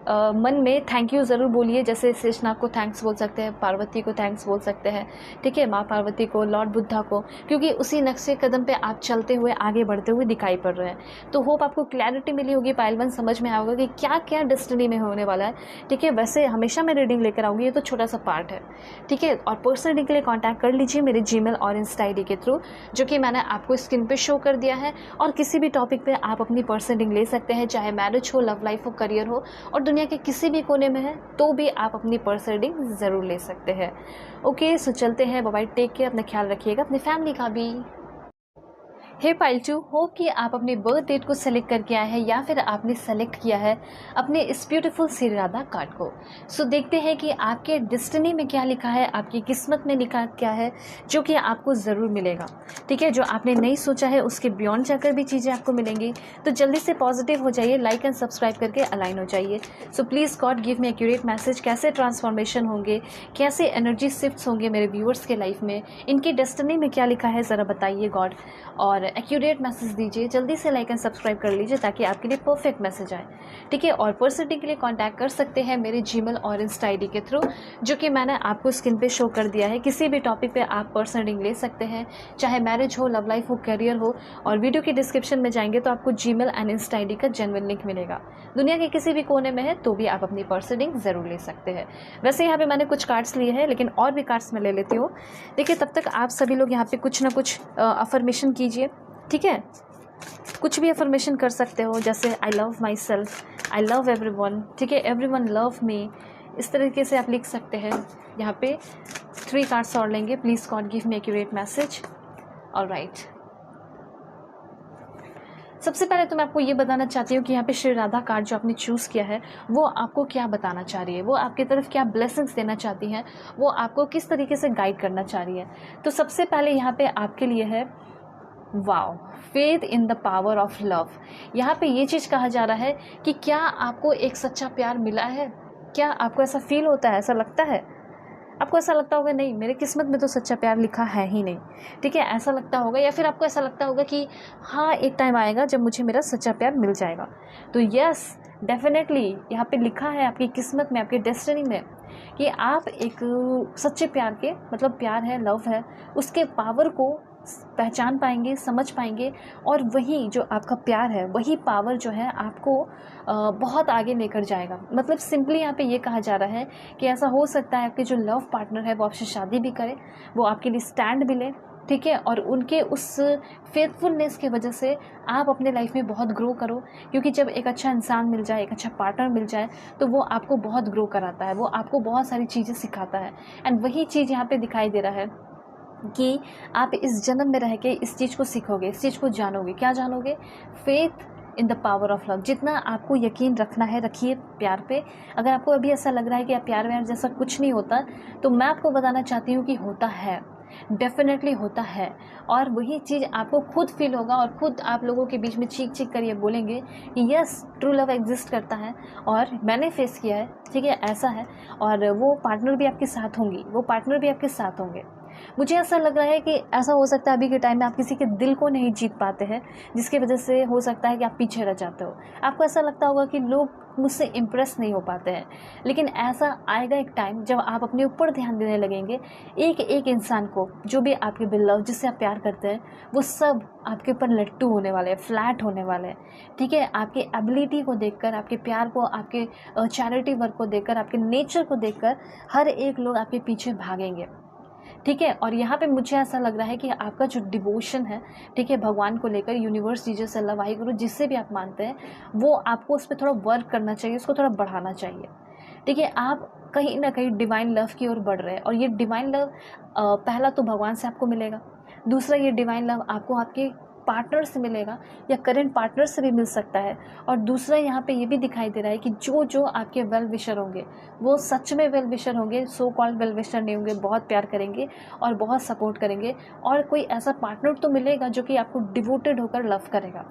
मन में थैंक यू ज़रूर बोलिए, जैसे शेषनाग को थैंक्स बोल सकते हैं, पार्वती को थैंक्स बोल सकते हैं, ठीक है, माँ पार्वती को, लॉर्ड बुद्धा को, क्योंकि उसी नक्शे कदम पे आप चलते हुए आगे बढ़ते हुए दिखाई पड़ रहे हैं। तो होप आपको क्लैरिटी मिली होगी, पाइल 1 समझ में आएगा कि क्या क्या डेस्टिनी में होने वाला है, ठीक है। वैसे हमेशा मैं रीडिंग लेकर आऊँगी, ये तो छोटा सा पार्ट है, ठीक है। और पर्सनल रीडिंग के लिए कॉन्टैक्ट कर लीजिए मेरे जीमेल और इंस्टा ID के थ्रू, जो कि मैंने आपको स्क्रीन पर शो कर दिया है। और किसी भी टॉपिक पर आप अपनी पर्सनल रीडिंग ले सकते हैं, चाहे मैरिज हो, लव लाइफ हो, करियर हो, और दुनिया के किसी भी कोने में है तो भी आप अपनी पर्सनल रीडिंग ज़रूर ले सकते हैं। ओके, सो चलते हैं, बाय बाय, टेक केयर, अपना ख्याल रखिएगा, अपनी फैमिली का भी। हे पाइल 2, होप कि आप अपने बर्थ डेट को सेलेक्ट करके आए हैं या फिर आपने सेलेक्ट किया है अपने इस ब्यूटीफुल श्री राधा कार्ड को। सो देखते हैं कि आपके डेस्टिनी में क्या लिखा है, आपकी किस्मत में लिखा क्या है, जो कि आपको ज़रूर मिलेगा, ठीक है। जो आपने नहीं सोचा है उसके बियॉन्ड जाकर भी चीज़ें आपको मिलेंगी। तो जल्दी से पॉजिटिव हो जाइए, लाइक एंड सब्सक्राइब करके अलाइन हो जाइए। सो please God give me accurate message, कैसे ट्रांसफॉर्मेशन होंगे, कैसे एनर्जी शिफ्ट्स होंगे मेरे व्यूअर्स के लाइफ में, इनकी डेस्टिनी में क्या लिखा है, ज़रा बताइए गॉड, और एक्यूरेट मैसेज दीजिए। जल्दी से लाइक एंड सब्सक्राइब कर लीजिए ताकि आपके लिए परफेक्ट मैसेज आए, ठीक है। और पर्सनली के लिए कांटेक्ट कर सकते हैं मेरे जीमेल और इंस्टा ID के थ्रू, जो कि मैंने आपको स्क्रीन पे शो कर दिया है। किसी भी टॉपिक पे आप पर्सनल रीडिंग ले सकते हैं, चाहे मैरिज हो, लव लाइफ हो, करियर हो। और वीडियो के डिस्क्रिप्शन में जाएंगे तो आपको जीमेल एंड इंस्टा ID का जेन्युइन लिंक मिलेगा। दुनिया के किसी भी कोने में है तो भी आप अपनी पर्सनल रीडिंग ज़रूर ले सकते हैं। वैसे यहाँ पे मैंने कुछ कार्ड्स लिए हैं, लेकिन और भी कार्ड्स मैं ले लेती हूँ। देखिए, तब तक आप सभी लोग यहाँ पे कुछ ना कुछ अफर्मेशन कीजिए, ठीक है। कुछ भी अफर्मेशन कर सकते हो, जैसे I love my self, I love everyone, ठीक है, एवरीवन लव मी, इस तरीके से आप लिख सकते हैं। यहाँ पे 3 कार्ड्स और लेंगे। Please God give me accurate message. Alright, सबसे पहले तो मैं आपको ये बताना चाहती हूँ कि यहाँ पे श्री राधा कार्ड जो आपने चूज़ किया है वो आपको क्या बताना चाह रही है, वो आपकी तरफ क्या ब्लेसिंग्स देना चाहती हैं, वो आपको किस तरीके से गाइड करना चाह रही है। तो सबसे पहले यहाँ पे आपके लिए है wow, faith in the power of love. यहाँ पे ये चीज़ कहा जा रहा है कि क्या आपको एक सच्चा प्यार मिला है, क्या आपको ऐसा फील होता है, ऐसा लगता है, आपको ऐसा लगता होगा नहीं मेरे किस्मत में तो सच्चा प्यार लिखा है ही नहीं, ठीक है, ऐसा लगता होगा। या फिर आपको ऐसा लगता होगा कि हाँ, एक टाइम आएगा जब मुझे मेरा सच्चा प्यार मिल जाएगा। तो यस, डेफिनेटली यहाँ पे लिखा है आपकी किस्मत में, आपकी डेस्टिनी में, कि आप एक सच्चे प्यार के, मतलब प्यार है, लव है, उसके पावर को पहचान पाएंगे, समझ पाएंगे, और वही जो आपका प्यार है, वही पावर जो है आपको बहुत आगे लेकर जाएगा। मतलब सिंपली यहाँ पे ये कहा जा रहा है कि ऐसा हो सकता है आपके जो लव पार्टनर है वो आपसे शादी भी करे, वो आपके लिए स्टैंड भी ले, ठीक है, और उनके उस फेथफुलनेस की वजह से आप अपने लाइफ में बहुत ग्रो करो। क्योंकि जब एक अच्छा इंसान मिल जाए, एक अच्छा पार्टनर मिल जाए, तो वो आपको बहुत ग्रो कराता है, वो आपको बहुत सारी चीज़ें सिखाता है। एंड वही चीज़ यहाँ पे दिखाई दे रहा है कि आप इस जन्म में रह के इस चीज़ को सीखोगे, इस चीज़ को जानोगे। क्या जानोगे? Faith in the power of love. जितना आपको यकीन रखना है रखिए प्यार पे। अगर आपको अभी ऐसा लग रहा है कि आप प्यार व्यार जैसा कुछ नहीं होता, तो मैं आपको बताना चाहती हूँ कि होता है, डेफिनेटली होता है। और वही चीज़ आपको खुद फील होगा और खुद आप लोगों के बीच में चीख चीख कर ये बोलेंगे कि यस, ट्रू लव एग्जिस्ट करता है और मैंने फेस किया है, ठीक है, ऐसा है। और वो पार्टनर भी आपके साथ होंगी, वो पार्टनर भी आपके साथ होंगे। मुझे ऐसा लग रहा है कि ऐसा हो सकता है अभी के टाइम में आप किसी के दिल को नहीं जीत पाते हैं, जिसकी वजह से हो सकता है कि आप पीछे रह जाते हो। आपको ऐसा लगता होगा कि लोग मुझसे इम्प्रेस नहीं हो पाते हैं, लेकिन ऐसा आएगा एक टाइम जब आप अपने ऊपर ध्यान देने लगेंगे। एक एक इंसान को, जो भी आपके बिल्लव जिससे आप प्यार करते हैं, वो सब आपके ऊपर लट्टू होने वाले हैं, फ्लैट होने वाले हैं। ठीक है, आपकी एबिलिटी को देखकर, आपके प्यार को, आपके चैरिटी वर्क को देखकर, आपके नेचर को देखकर हर एक लोग आपके पीछे भागेंगे। ठीक है, और यहाँ पे मुझे ऐसा लग रहा है कि आपका जो डिवोशन है, ठीक है, भगवान को लेकर, यूनिवर्स, जीसस, अल्लाह, वाहिगुरु, जिससे भी आप मानते हैं, वो आपको उस पर थोड़ा वर्क करना चाहिए, उसको थोड़ा बढ़ाना चाहिए। ठीक है, आप कहीं ना कहीं डिवाइन लव की ओर बढ़ रहे हैं, और ये डिवाइन लव पहला तो भगवान से आपको मिलेगा, दूसरा ये डिवाइन लव आपको आपके पार्टनर से मिलेगा या करेंट पार्टनर से भी मिल सकता है, और दूसरा यहाँ पे ये भी दिखाई दे रहा है कि जो जो आपके वेल विशर होंगे वो सच में वेल विशर होंगे, सो कॉल्ड वेल विशर नहीं होंगे, बहुत प्यार करेंगे और बहुत सपोर्ट करेंगे, और कोई ऐसा पार्टनर तो मिलेगा जो कि आपको डिवोटेड होकर लव करेगा।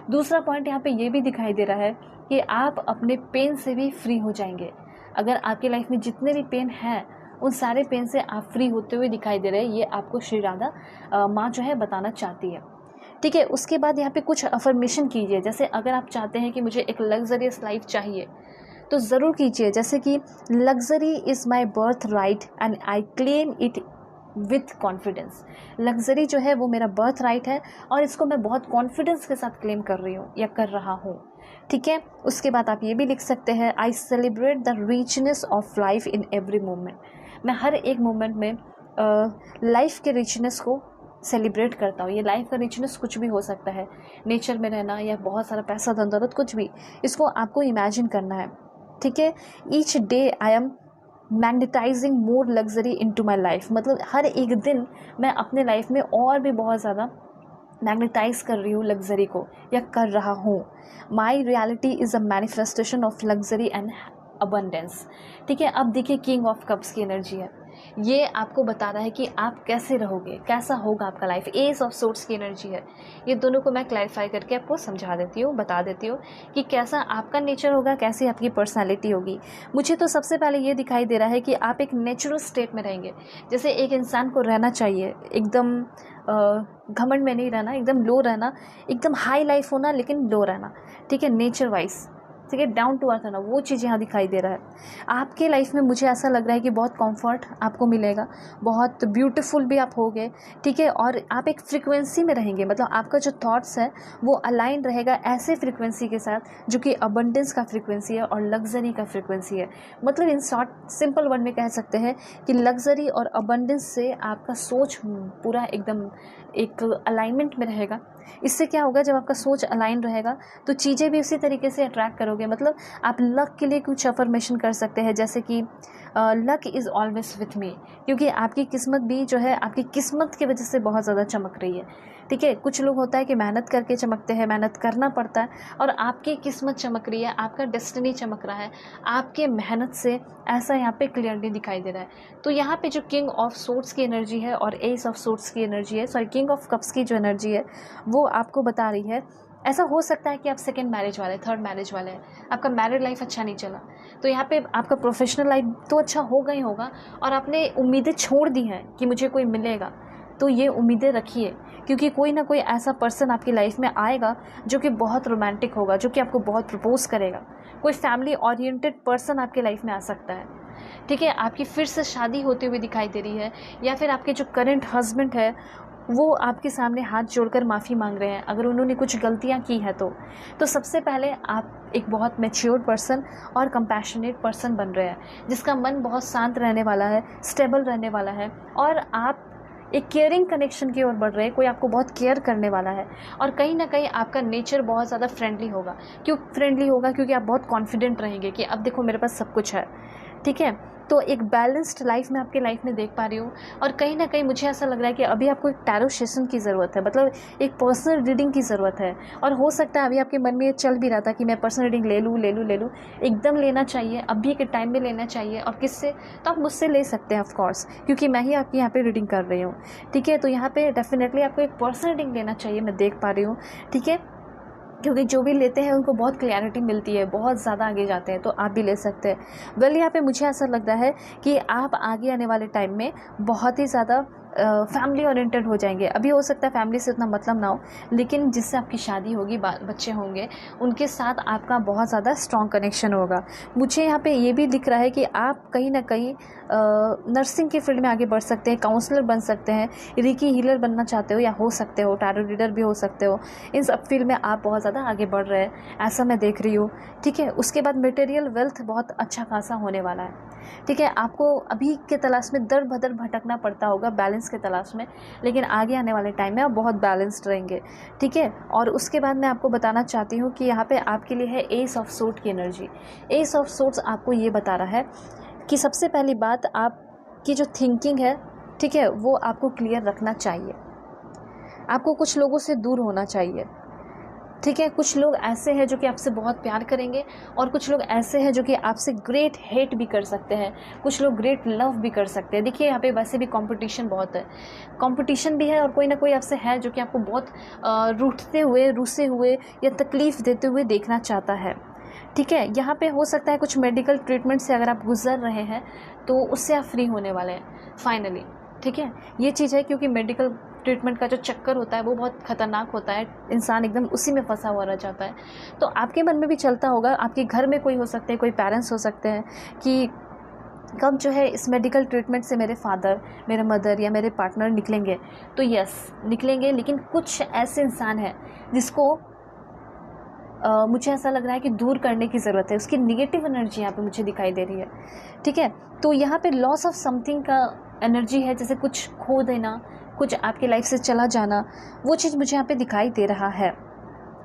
दूसरा पॉइंट यहाँ पे ये भी दिखाई दे रहा है कि आप अपने पेन से भी फ्री हो जाएंगे। अगर आपकी लाइफ में जितने भी पेन हैं, उन सारे पेन से आप फ्री होते हुए दिखाई दे रहे हैं। ये आपको श्री राधा माँ जो है बताना चाहती है। ठीक है, उसके बाद यहाँ पे कुछ अफर्मेशन कीजिए। जैसे अगर आप चाहते हैं कि मुझे एक लग्जरियस लाइफ चाहिए, तो ज़रूर कीजिए, जैसे कि luxury is my birth right and I claim it with confidence. Luxury जो है वो मेरा बर्थ राइट है, और इसको मैं बहुत कॉन्फिडेंस के साथ क्लेम कर रही हूँ या कर रहा हूँ। ठीक है, उसके बाद आप ये भी लिख सकते हैं, I celebrate the richness of life in every moment. मैं हर एक मोमेंट में लाइफ के रिचनेस को सेलिब्रेट करता हूँ। ये लाइफ का रिचनेस कुछ भी हो सकता है, नेचर में रहना या बहुत सारा पैसा, धन दौलत, कुछ भी, इसको आपको इमेजिन करना है। ठीक है, each day I am magnetising more luxury into my life. मतलब हर एक दिन मैं अपने लाइफ में और भी बहुत ज़्यादा मैग्नेटाइज कर रही हूँ लग्जरी को, या कर रहा हूँ। My reality is a manifestation of luxury and abundance. ठीक है, अब देखिए किंग ऑफ कप्स की एनर्जी है, ये आपको बता रहा है कि आप कैसे रहोगे, कैसा होगा आपका लाइफ। एस ऑफ सोर्ट्स की एनर्जी है। ये दोनों को मैं क्लैरिफाई करके आपको समझा देती हूँ, बता देती हूँ कि कैसा आपका नेचर होगा, कैसी आपकी पर्सनालिटी होगी। मुझे तो सबसे पहले ये दिखाई दे रहा है कि आप एक नेचुरल स्टेट में रहेंगे। जैसे एक इंसान को रहना चाहिए, एकदम घमंड में नहीं रहना, एकदम लो रहना, एकदम हाई लाइफ होना लेकिन लो रहना। ठीक है, नेचर वाइज, ठीक है, डाउन टू अर्थ है ना, वो चीज़ यहाँ दिखाई दे रहा है। आपके लाइफ में मुझे ऐसा लग रहा है कि बहुत कंफर्ट आपको मिलेगा, बहुत ब्यूटीफुल भी आप होगे। ठीक है, और आप एक फ्रीक्वेंसी में रहेंगे, मतलब आपका जो थॉट्स है वो अलाइन रहेगा ऐसे फ्रीक्वेंसी के साथ जो कि अबंडेंस का फ्रीक्वेंसी है और लग्जरी का फ्रीक्वेंसी है। मतलब इन शॉर्ट सिंपल वर्ड में कह सकते हैं कि लग्जरी और अबंडेंस से आपका सोच पूरा एकदम एक अलाइनमेंट में रहेगा। इससे क्या होगा, जब आपका सोच अलाइन रहेगा तो चीज़ें भी उसी तरीके से अट्रैक्ट करोगे। मतलब आप लक के लिए कुछ अफर्मेशन कर सकते हैं, जैसे कि luck is always with me, क्योंकि आपकी किस्मत भी जो है आपकी किस्मत की वजह से बहुत ज़्यादा चमक रही है। ठीक है, कुछ लोग होता है कि मेहनत करके चमकते हैं, मेहनत करना पड़ता है, और आपकी किस्मत चमक रही है, आपका डेस्टिनी चमक रहा है आपके मेहनत से, ऐसा यहाँ पे क्लियरली दिखाई दे रहा है। तो यहाँ पे जो किंग ऑफ सोर्ट्स की एनर्जी है और एस ऑफ सोर्ट्स की एनर्जी है, सॉरी किंग ऑफ कप्स की जो एनर्जी है वो आपको बता रही है, ऐसा हो सकता है कि आप सेकंड मैरिज वाले, थर्ड मैरिज वाले हैं, आपका मैरिड लाइफ अच्छा नहीं चला, तो यहाँ पे आपका प्रोफेशनल लाइफ तो अच्छा होगा ही होगा, और आपने उम्मीदें छोड़ दी हैं कि मुझे कोई मिलेगा, तो ये उम्मीदें रखिए, क्योंकि कोई ना कोई ऐसा पर्सन आपकी लाइफ में आएगा जो कि बहुत रोमांटिक होगा, जो कि आपको बहुत प्रपोज करेगा। कोई फैमिली ओरिएंटेड पर्सन आपके लाइफ में आ सकता है। ठीक है, आपकी फिर से शादी होती हुई दिखाई दे रही है, या फिर आपके जो करंट हस्बैंड है वो आपके सामने हाथ जोड़कर माफ़ी मांग रहे हैं अगर उन्होंने कुछ गलतियां की है तो सबसे पहले आप एक बहुत मैच्योर पर्सन और कंपैशनेट पर्सन बन रहे हैं, जिसका मन बहुत शांत रहने वाला है, स्टेबल रहने वाला है, और आप एक केयरिंग कनेक्शन की ओर बढ़ रहे हैं। कोई आपको बहुत केयर करने वाला है, और कहीं ना कहीं आपका नेचर बहुत ज़्यादा फ्रेंडली होगा। क्यों फ्रेंडली होगा? क्योंकि आप बहुत कॉन्फिडेंट रहेंगे कि अब देखो मेरे पास सब कुछ है। ठीक है, तो एक बैलेंस्ड लाइफ में आपके लाइफ में देख पा रही हूँ, और कहीं ना कहीं मुझे ऐसा लग रहा है कि अभी आपको एक टैरो सेशन की ज़रूरत है, मतलब एक पर्सनल रीडिंग की ज़रूरत है। और हो सकता है अभी आपके मन में ये चल भी रहा था कि मैं पर्सनल रीडिंग ले लूँ, एकदम लेना चाहिए, अभी के टाइम में लेना चाहिए। और किससे? तो आप मुझसे ले सकते हैं ऑफकोर्स, क्योंकि मैं ही आपकी यहाँ पे रीडिंग कर रही हूँ। ठीक है, तो यहाँ पे डेफिनेटली आपको एक पर्सनल रीडिंग लेना चाहिए, मैं देख पा रही हूँ। ठीक है, क्योंकि जो भी लेते हैं उनको बहुत क्लैरिटी मिलती है, बहुत ज़्यादा आगे जाते हैं, तो आप भी ले सकते हैं। वेल, यहाँ पे मुझे ऐसा लग रहा है कि आप आगे आने वाले टाइम में बहुत ही ज़्यादा फैमिली ओरिएंटेड हो जाएंगे। अभी हो सकता है फैमिली से उतना मतलब ना हो, लेकिन जिससे आपकी शादी होगी, बच्चे होंगे, उनके साथ आपका बहुत ज़्यादा स्ट्रॉन्ग कनेक्शन होगा। मुझे यहाँ पे ये भी दिख रहा है कि आप कहीं ना कहीं नर्सिंग के फील्ड में आगे बढ़ सकते हैं, काउंसलर बन सकते हैं, रेकी हीलर बनना चाहते हो या हो सकते हो, टैरो रीडर भी हो सकते हो। इन सब फील्ड में आप बहुत ज़्यादा आगे बढ़ रहे हैं, ऐसा मैं देख रही हूँ। ठीक है, उसके बाद मटेरियल वेल्थ बहुत अच्छा खासा होने वाला है। ठीक है, आपको अभी के तलाश में दर बदर भटकना पड़ता होगा बैलेंस के तलाश में, लेकिन आगे आने वाले टाइम में आप बहुत बैलेंस्ड रहेंगे। ठीक है, और उसके बाद मैं आपको बताना चाहती हूँ कि यहाँ पे आपके लिए है एस ऑफ सोर्ड की एनर्जी। एस ऑफ सोर्ड्स आपको ये बता रहा है कि सबसे पहली बात, आपकी जो थिंकिंग है, ठीक है, वो आपको क्लियर रखना चाहिए। आपको कुछ लोगों से दूर होना चाहिए। ठीक है, कुछ लोग ऐसे हैं जो कि आपसे बहुत प्यार करेंगे, और कुछ लोग ऐसे हैं जो कि आपसे ग्रेट हेट भी कर सकते हैं, कुछ लोग ग्रेट लव भी कर सकते हैं। देखिए यहाँ पे वैसे भी कंपटीशन बहुत है, कंपटीशन भी है, और कोई ना कोई आपसे है जो कि आपको बहुत रूठते हुए, रूसे हुए या तकलीफ़ देते हुए देखना चाहता है। ठीक है, यहाँ पे हो सकता है कुछ मेडिकल ट्रीटमेंट से अगर आप गुजर रहे हैं तो उससे आप फ्री होने वाले हैं फाइनली। ठीक है, ये चीज़ है, क्योंकि मेडिकल ट्रीटमेंट का जो चक्कर होता है वो बहुत ख़तरनाक होता है, इंसान एकदम उसी में फंसा हुआ रह जाता है। तो आपके मन में भी चलता होगा, आपके घर में कोई हो सकते हैं, कोई पेरेंट्स हो सकते हैं कि कब जो है इस मेडिकल ट्रीटमेंट से मेरे फादर, मेरे मदर या मेरे पार्टनर निकलेंगे। तो यस, निकलेंगे, लेकिन कुछ ऐसे इंसान हैं जिसको मुझे ऐसा लग रहा है कि दूर करने की ज़रूरत है, उसकी निगेटिव एनर्जी यहाँ पे मुझे दिखाई दे रही है। ठीक है, तो यहाँ पे लॉस ऑफ समथिंग का एनर्जी है, जैसे कुछ खो देना, कुछ आपकी लाइफ से चला जाना, वो चीज़ मुझे यहाँ पे दिखाई दे रहा है।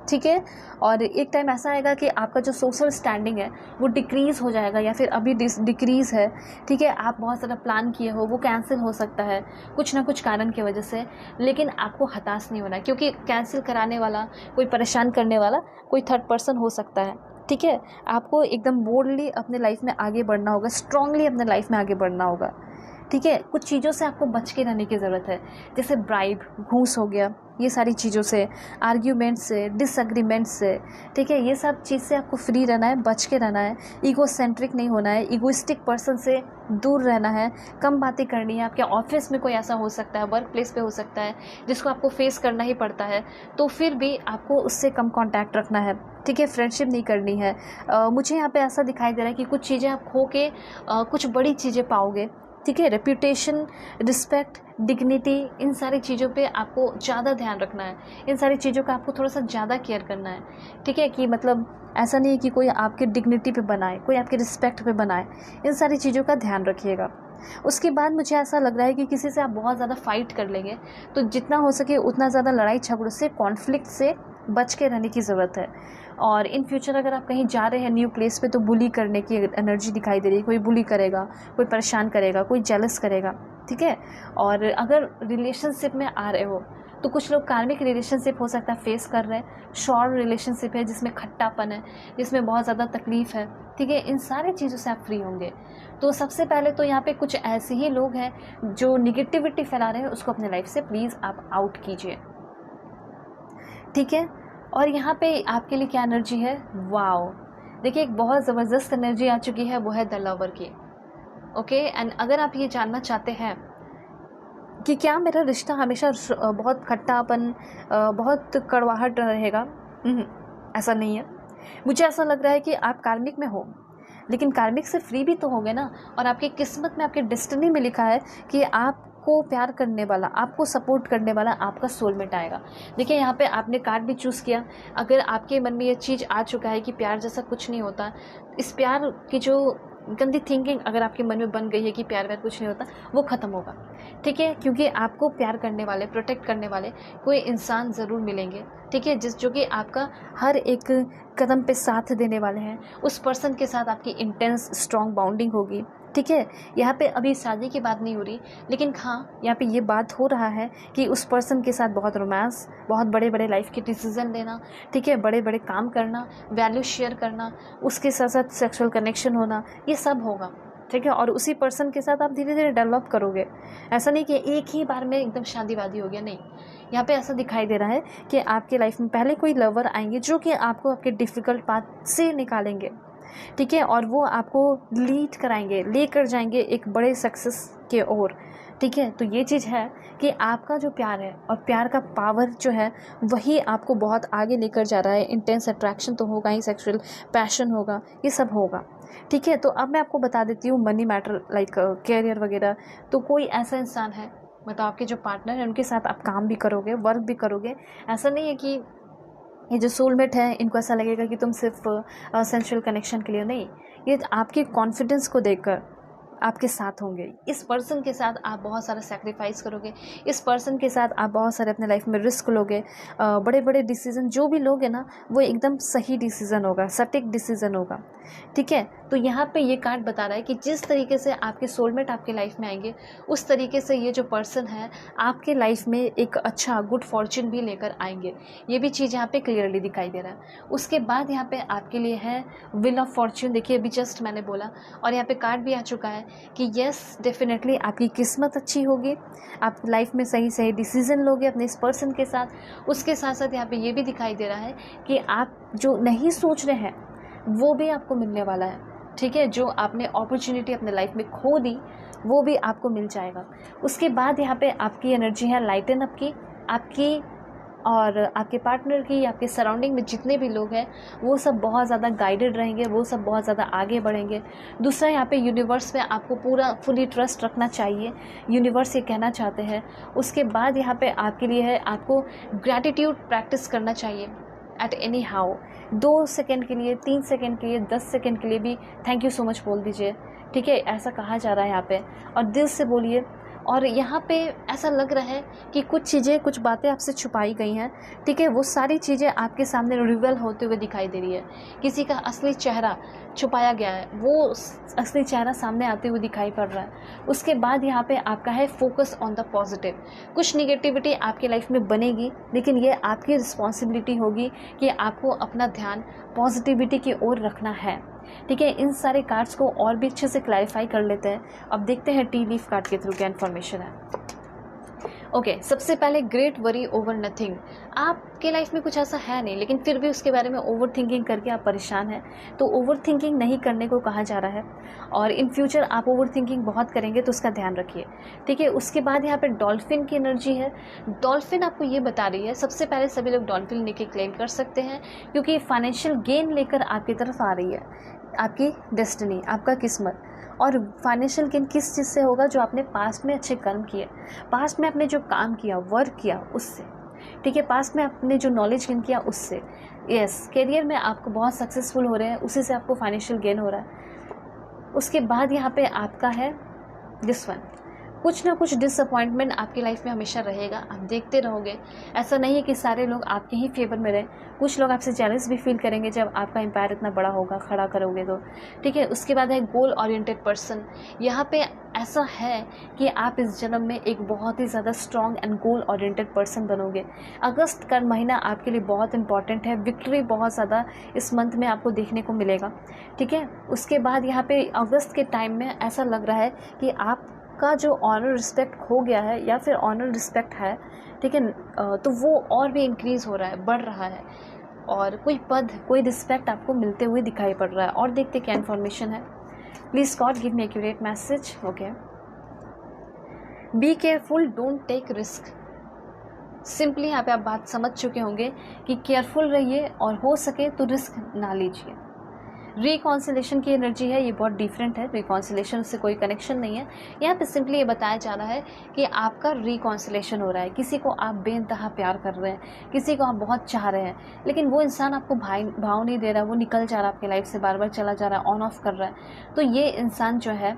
ठीक है, और एक टाइम ऐसा आएगा कि आपका जो सोशल स्टैंडिंग है वो डिक्रीज़ हो जाएगा, या फिर अभी डिक्रीज़ है। ठीक है, आप बहुत ज़्यादा प्लान किए हो, वो कैंसिल हो सकता है कुछ ना कुछ कारण की वजह से, लेकिन आपको हताश नहीं होना है, क्योंकि कैंसिल कराने वाला, कोई परेशान करने वाला कोई थर्ड पर्सन हो सकता है। ठीक है, आपको एकदम बोल्डली अपने लाइफ में आगे बढ़ना होगा, स्ट्रांगली अपने लाइफ में आगे बढ़ना होगा। ठीक है, कुछ चीज़ों से आपको बच के रहने की ज़रूरत है, जैसे ब्राइब, घूस हो गया, ये सारी चीज़ों से, आर्ग्यूमेंट से, डिसएग्रीमेंट से। ठीक है, ये सब चीज़ से आपको फ्री रहना है, बच के रहना है, ईगो सेंट्रिक नहीं होना है, ईगोइस्टिक पर्सन से दूर रहना है, कम बातें करनी है। आपके ऑफिस में कोई ऐसा हो सकता है, वर्क प्लेस पे हो सकता है जिसको आपको फेस करना ही पड़ता है, तो फिर भी आपको उससे कम कॉन्टैक्ट रखना है। ठीक है, फ्रेंडशिप नहीं करनी है। मुझे यहाँ पे ऐसा दिखाई दे रहा है कि कुछ चीज़ें आप खो के कुछ बड़ी चीज़ें पाओगे। ठीक है, रेप्यूटेशन, रिस्पेक्ट, डिग्निटी, इन सारी चीज़ों पे आपको ज़्यादा ध्यान रखना है, इन सारी चीज़ों का आपको थोड़ा सा ज़्यादा केयर करना है। ठीक है, कि मतलब ऐसा नहीं है कि कोई आपके डिग्निटी पे बनाए, कोई आपके रिस्पेक्ट पे बनाए, इन सारी चीज़ों का ध्यान रखिएगा। उसके बाद मुझे ऐसा लग रहा है कि किसी से आप बहुत ज़्यादा फाइट कर लेंगे, तो जितना हो सके उतना ज़्यादा लड़ाई झगड़ों से, कॉन्फ्लिक्ट से बच के रहने की ज़रूरत है। और इन फ्यूचर अगर आप कहीं जा रहे हैं न्यू प्लेस पे, तो बुली करने की एनर्जी दिखाई दे रही है, कोई बुली करेगा, कोई परेशान करेगा, कोई जेलस करेगा। ठीक है, और अगर रिलेशनशिप में आ रहे हो तो कुछ लोग कार्मिक रिलेशनशिप हो सकता है फेस कर रहे हैं, शॉर्ट रिलेशनशिप है जिसमें खट्टापन है, जिसमें बहुत ज़्यादा तकलीफ़ है। ठीक है, इन सारी चीज़ों से आप फ्री होंगे। तो सबसे पहले तो यहाँ पे कुछ ऐसे ही लोग हैं जो निगेटिविटी फैला रहे हैं, उसको अपने लाइफ से प्लीज़ आप आउट कीजिए। ठीक है, और यहाँ पे आपके लिए क्या एनर्जी है, वाओ, देखिए एक बहुत ज़बरदस्त एनर्जी आ चुकी है, वो है द लवर की। ओके, एंड अगर आप ये जानना चाहते हैं कि क्या मेरा रिश्ता हमेशा बहुत खट्टापन, बहुत कड़वाहट रहेगा, ऐसा नहीं है। मुझे ऐसा लग रहा है कि आप कार्मिक में हो, लेकिन कार्मिक से फ्री भी तो होंगे ना, और आपकी किस्मत में, आपकी डेस्टिनी में लिखा है कि आपको प्यार करने वाला, आपको सपोर्ट करने वाला आपका सोलमेट आएगा। देखिए यहाँ पे आपने कार्ड भी चूज़ किया। अगर आपके मन में ये चीज़ आ चुका है कि प्यार जैसा कुछ नहीं होता, इस प्यार की जो गंदी थिंकिंग अगर आपके मन में बन गई है कि प्यार व्यार कुछ नहीं होता, वो ख़त्म होगा। ठीक है, क्योंकि आपको प्यार करने वाले, प्रोटेक्ट करने वाले कोई इंसान ज़रूर मिलेंगे। ठीक है, जो कि आपका हर एक कदम पे साथ देने वाले हैं, उस पर्सन के साथ आपकी इंटेंस स्ट्रॉन्ग बाउंडिंग होगी। ठीक है, यहाँ पे अभी शादी की बात नहीं हो रही, लेकिन हाँ यहाँ पे ये बात हो रहा है कि उस पर्सन के साथ बहुत रोमांस, बहुत बड़े बड़े लाइफ के डिसीजन लेना, ठीक है, बड़े बड़े काम करना, वैल्यू शेयर करना, उसके साथ साथ सेक्सुअल कनेक्शन होना, ये सब होगा। ठीक है, और उसी पर्सन के साथ आप धीरे धीरे डेवलप करोगे। ऐसा नहीं कि एक ही बार में एकदम शादी वादी हो गया, नहीं। यहाँ पे ऐसा दिखाई दे रहा है कि आपके लाइफ में पहले कोई लवर आएंगे जो कि आपको आपके डिफ़िकल्ट पाथ से निकालेंगे, ठीक है, और वो आपको लीड कराएंगे, लेकर जाएंगे एक बड़े सक्सेस के ओर। ठीक है, तो ये चीज़ है कि आपका जो प्यार है और प्यार का पावर जो है वही आपको बहुत आगे लेकर जा रहा है। इंटेंस अट्रैक्शन तो होगा ही, सेक्सुअल पैशन होगा, ये सब होगा। ठीक है, तो अब मैं आपको बता देती हूँ मनी मैटर लाइक कैरियर वगैरह। तो कोई ऐसा इंसान है, मतलब आपके जो पार्टनर हैं उनके साथ आप काम भी करोगे, वर्क भी करोगे। ऐसा नहीं है कि ये जो सोलमेट है इनको ऐसा लगेगा कि तुम सिर्फ सेंसुअल कनेक्शन के लिए नहीं, ये आपके कॉन्फिडेंस को देखकर आपके साथ होंगे। इस पर्सन के साथ आप बहुत सारा सेक्रीफाइस करोगे, इस पर्सन के साथ आप बहुत सारे अपने लाइफ में रिस्क लोगे, बड़े बड़े डिसीज़न जो भी लोगे ना वो एकदम सही डिसीज़न होगा, सटीक डिसीज़न होगा। ठीक है, तो यहाँ पे ये कार्ड बता रहा है कि जिस तरीके से आपके सोलमेट आपके लाइफ में आएंगे उस तरीके से ये जो पर्सन है आपके लाइफ में एक अच्छा गुड फॉर्चून भी लेकर आएंगे। ये भी चीज़ यहाँ पे क्लियरली दिखाई दे रहा है। उसके बाद यहाँ पे आपके लिए है व्हील ऑफ फॉर्चून। देखिए अभी जस्ट मैंने बोला और यहाँ पे कार्ड भी आ चुका है कि यस डेफिनेटली आपकी किस्मत अच्छी होगी, आप लाइफ में सही सही डिसीज़न लोगे अपने इस पर्सन के साथ। उसके साथ साथ यहाँ पे ये भी दिखाई दे रहा है कि आप जो नहीं सोच रहे हैं वो भी आपको मिलने वाला है। ठीक है, जो आपने अपॉर्चुनिटी अपने लाइफ में खो दी वो भी आपको मिल जाएगा। उसके बाद यहाँ पे आपकी एनर्जी है लाइटन अप की, आपकी और आपके पार्टनर की, आपके सराउंडिंग में जितने भी लोग हैं वो सब बहुत ज़्यादा गाइडेड रहेंगे, वो सब बहुत ज़्यादा आगे बढ़ेंगे। दूसरा यहाँ पे यूनिवर्स पे आपको पूरा फुली ट्रस्ट रखना चाहिए, यूनिवर्स ये कहना चाहते हैं। उसके बाद यहाँ पे आपके लिए है आपको ग्रैटिट्यूड प्रैक्टिस करना चाहिए एट एनी हाउ। 2 सेकेंड के लिए, 3 सेकेंड के लिए, 10 सेकेंड के लिए भी थैंक यू सो मच बोल दीजिए। ठीक है, ऐसा कहा जा रहा है यहाँ पे, और दिल से बोलिए। और यहाँ पे ऐसा लग रहा है कि कुछ चीज़ें, कुछ बातें आपसे छुपाई गई हैं। ठीक है, वो सारी चीज़ें आपके सामने रिवील होते हुए दिखाई दे रही है। किसी का असली चेहरा छुपाया गया है, वो असली चेहरा सामने आते हुए दिखाई पड़ रहा है। उसके बाद यहाँ पे आपका है फोकस ऑन द पॉजिटिव। कुछ निगेटिविटी आपकी लाइफ में बनेगी, लेकिन ये आपकी रिस्पॉन्सिबिलिटी होगी कि आपको अपना ध्यान पॉजिटिविटी की ओर रखना है। ठीक है, इन सारे कार्ड्स को और भी अच्छे से क्लैरिफाई कर लेते हैं। अब देखते हैं टी लीफ कार्ड के थ्रू क्या इन्फॉर्मेशन है। ओके, सबसे पहले ग्रेट वरी ओवर नथिंग। आपके लाइफ में कुछ ऐसा है नहीं, लेकिन फिर भी उसके बारे में ओवर थिंकिंग करके आप परेशान हैं, तो ओवर थिंकिंग नहीं करने को कहा जा रहा है। और इन फ्यूचर आप ओवर थिंकिंग बहुत करेंगे तो उसका ध्यान रखिए। ठीक है, उसके बाद यहाँ पे डॉल्फिन की एनर्जी है। डॉल्फिन आपको ये बता रही है, सबसे पहले सभी लोग डॉल्फिन लेके क्लेम कर सकते हैं, क्योंकि फाइनेंशियल गेन लेकर आपकी तरफ आ रही है आपकी डेस्टिनी, आपका किस्मत। और फाइनेंशियल गेन किस चीज़ से होगा? जो आपने पास्ट में अच्छे कर्म किए, पास्ट में आपने जो काम किया, वर्क किया, उससे। ठीक है, पास्ट में आपने जो नॉलेज गेन किया उससे। यस, करियर में आपको बहुत सक्सेसफुल हो रहे हैं, उसी से आपको फाइनेंशियल गेन हो रहा है। उसके बाद यहाँ पे आपका है दिस वन, कुछ ना कुछ डिसअपॉइंटमेंट आपकी लाइफ में हमेशा रहेगा, आप देखते रहोगे। ऐसा नहीं है कि सारे लोग आपके ही फेवर में रहें, कुछ लोग आपसे जेलस भी फील करेंगे जब आपका एम्पायर इतना बड़ा होगा, खड़ा करोगे तो। ठीक है, उसके बाद है गोल ओरिएंटेड पर्सन। यहाँ पे ऐसा है कि आप इस जन्म में एक बहुत ही ज़्यादा strong and goal oriented person बनोगे। अगस्त का महीना आपके लिए बहुत इंपॉर्टेंट है, विक्ट्री बहुत ज़्यादा इस मंथ में आपको देखने को मिलेगा। ठीक है, उसके बाद यहाँ पे अगस्त के टाइम में ऐसा लग रहा है कि आपका जो ऑनर रिस्पेक्ट खो गया है या फिर ऑनर रिस्पेक्ट है, ठीक है, तो वो और भी इंक्रीज़ हो रहा है, बढ़ रहा है, और कोई पद, कोई रिस्पेक्ट आपको मिलते हुए दिखाई पड़ रहा है। और देखते क्या इन्फॉर्मेशन है। Please God give me accurate message. Okay, be careful, don't take risk. Simply यहाँ पे आप बात समझ चुके होंगे कि केयरफुल रहिए और हो सके तो रिस्क ना लीजिए। रिकॉन्सिलेशन की एनर्जी है, ये बहुत डिफरेंट है, रिकॉन्सिलेशन से कोई कनेक्शन नहीं है। यहाँ पे सिंपली ये बताया जा रहा है कि आपका रिकॉन्सिलेशन हो रहा है, किसी को आप बेइंतहा प्यार कर रहे हैं, किसी को आप बहुत चाह रहे हैं, लेकिन वो इंसान आपको भाव नहीं दे रहा, वो निकल जा रहा है आपकी लाइफ से, बार बार चला जा रहा है, ऑन ऑफ कर रहा है। तो ये इंसान जो है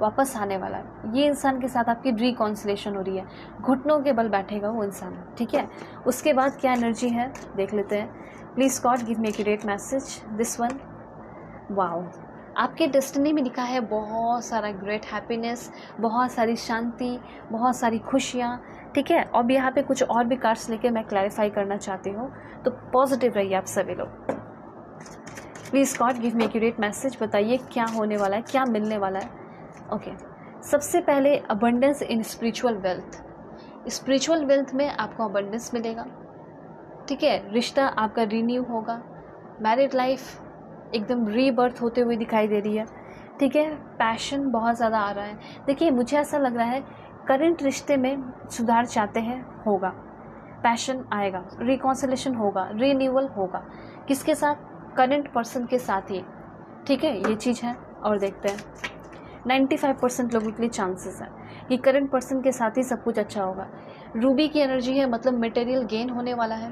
वापस आने वाला है, ये इंसान के साथ आपकी रिकॉन्सिलेशन हो रही है, घुटनों के बल बैठेगा वो इंसान। ठीक है, उसके बाद क्या एनर्जी है देख लेते हैं। Please God give me accurate message. This one, wow, आपके डेस्टिनी में लिखा है बहुत सारा ग्रेट हैप्पीनेस, बहुत सारी शांति, बहुत सारी खुशियाँ। ठीक है, अब यहाँ पे कुछ और भी कार्ड्स लेके मैं क्लैरिफाई करना चाहती हूँ, तो पॉजिटिव रहिए आप सभी लोग। Please God give me accurate message, बताइए क्या होने वाला है, क्या मिलने वाला है। ओके, सबसे पहले abundance in spiritual wealth. Spiritual wealth में आपको अबंडेंस मिलेगा। ठीक है, रिश्ता आपका रिन्यू होगा, मैरिड लाइफ एकदम रीबर्थ होते हुए दिखाई दे रही है। ठीक है, पैशन बहुत ज़्यादा आ रहा है। देखिए मुझे ऐसा लग रहा है करंट रिश्ते में सुधार चाहते हैं, होगा, पैशन आएगा, रिकॉन्सिलेशन होगा, रीन्यूअल होगा। किसके साथ? करंट पर्सन के साथ ही। ठीक है, ये चीज़ है। और देखते हैं 95% लोगों के लिए चांसेस है कि करंट पर्सन के साथ ही सब कुछ अच्छा होगा। रूबी की एनर्जी है, मतलब मटेरियल गेन होने वाला है,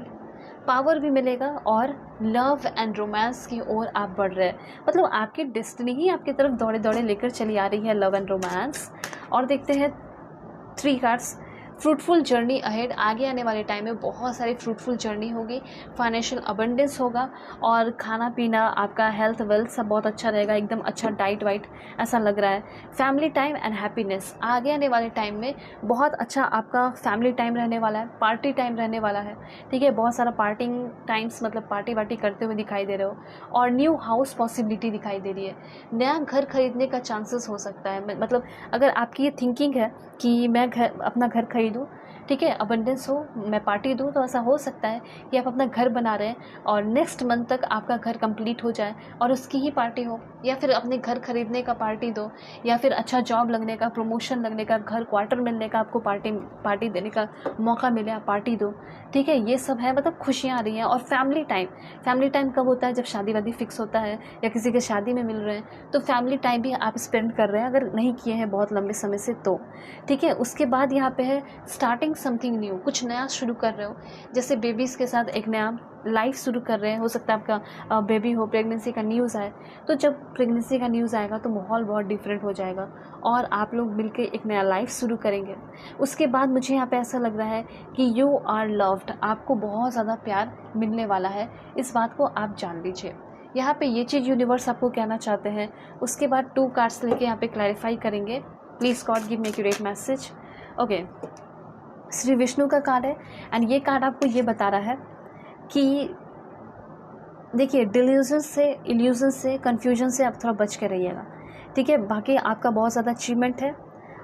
पावर भी मिलेगा और लव एंड रोमांस की ओर आप बढ़ रहे हैं। मतलब आपकी डेस्टिनी ही आपकी तरफ दौड़े दौड़े लेकर चली आ रही है, लव एंड रोमांस। और देखते हैं 3 कार्ड्स, फ्रूटफुल जर्नी अहेड। आगे आने वाले टाइम में बहुत सारी फ्रूटफुल जर्नी होगी, फाइनेंशियल अबंडेंस होगा और खाना पीना, आपका हेल्थ वेल्थ सब बहुत अच्छा रहेगा, एकदम अच्छा डाइट वाइट ऐसा लग रहा है। फैमिली टाइम एंड हैप्पीनेस, आगे आने वाले टाइम में बहुत अच्छा आपका फैमिली टाइम रहने वाला है, पार्टी टाइम रहने वाला है। ठीक है, बहुत सारा पार्टिंग टाइम्स, मतलब पार्टी वार्टी करते हुए दिखाई दे रहे हो। और न्यू हाउस पॉसिबिलिटी दिखाई दे रही है, नया घर खरीदने का चांसेस हो सकता है। मतलब अगर आपकी ये थिंकिंग है कि मैं अपना घर खरीदूँ, ठीक है, अबंडेंस हो, मैं पार्टी दूँ, तो ऐसा हो सकता है कि आप अपना घर बना रहे हैं और नेक्स्ट मंथ तक आपका घर कंप्लीट हो जाए और उसकी ही पार्टी हो, या फिर अपने घर खरीदने का पार्टी दो, या फिर अच्छा जॉब लगने का, प्रमोशन लगने का, घर क्वार्टर मिलने का आपको पार्टी देने का मौका मिले, आप पार्टी दो। ठीक है, ये सब है, मतलब खुशियाँ आ रही हैं। और फैमिली टाइम कब होता है? जब शादी वादी फिक्स होता है या किसी के शादी में मिल रहे हैं, तो फैमिली टाइम भी आप स्पेंड कर रहे हैं, अगर नहीं किए हैं बहुत लंबे समय से तो। ठीक है, उसके बाद यहाँ पे है स्टार्टिंग समथिंग न्यू, कुछ नया शुरू कर रहे हो, जैसे बेबीज़ के साथ एक नया लाइफ शुरू कर रहे हैं। हो सकता है आपका बेबी हो, प्रेगनेंसी का न्यूज़ आए, तो जब प्रेगनेंसी का न्यूज़ आएगा तो माहौल बहुत डिफरेंट हो जाएगा और आप लोग मिलकर एक नया लाइफ शुरू करेंगे। उसके बाद मुझे यहाँ पे ऐसा लग रहा है कि यू आर लव्ड, आपको बहुत ज़्यादा प्यार मिलने वाला है, इस बात को आप जान लीजिए। यहाँ पे ये चीज़ यूनिवर्स आपको कहना चाहते हैं। उसके बाद 2 कार्ड्स लेके यहाँ पे क्लैरिफाई करेंगे। Please God give me accurate message. Okay, Shri Vishnu का कार्ड है एंड ये कार्ड आपको ये बता रहा है कि देखिए इल्यूजन से कन्फ्यूजन से आप थोड़ा बच के रहिएगा। ठीक है, बाकी आपका बहुत ज़्यादा अचीवमेंट है,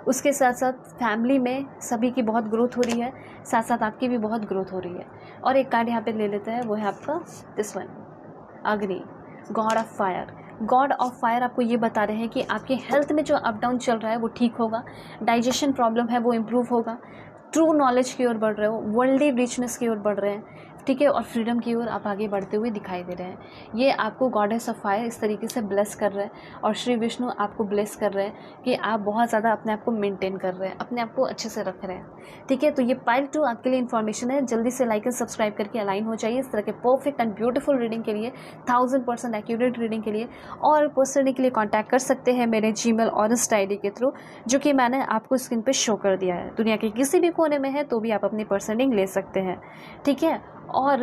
उसके साथ साथ फैमिली में सभी की बहुत ग्रोथ हो रही है, साथ साथ आपकी भी बहुत ग्रोथ हो रही है। और एक कार्ड यहाँ पे ले लेते हैं, वो है आपका दिस वन, अग्नि, God of fire. God of fire आपको ये बता रहे हैं कि आपके हेल्थ में जो अप डाउन चल रहा है वो ठीक होगा, डाइजेशन प्रॉब्लम है वो इम्प्रूव होगा, ट्रू नॉलेज की ओर बढ़ रहे हो, वर्ल्डली रिचनेस की ओर बढ़ रहे हैं। ठीक है, और फ्रीडम की ओर आप आगे बढ़ते हुए दिखाई दे रहे हैं। ये आपको गॉडेस ऑफ फायर इस तरीके से ब्लेस कर रहे हैं और श्री विष्णु आपको ब्लेस कर रहे हैं कि आप बहुत ज़्यादा अपने आप को मेंटेन कर रहे हैं, अपने आप को अच्छे से रख रहे हैं। ठीक है, तो ये पाइल 2 आपके लिए इन्फॉर्मेशन है। जल्दी से लाइक एंड सब्सक्राइब करके अलाइन हो जाइए इस तरह के परफेक्ट एंड ब्यूटीफुल रीडिंग के लिए, 1000% एक्यूरेट रीडिंग के लिए। और पर्सनली के लिए कॉन्टैक्ट कर सकते हैं मेरे जीमेल और इंस्टा आईडी के थ्रू, जो कि मैंने आपको स्क्रीन पे शो कर दिया है। दुनिया के किसी भी कोने में है तो भी आप अपनी पर्सनिंग ले सकते हैं। ठीक है, और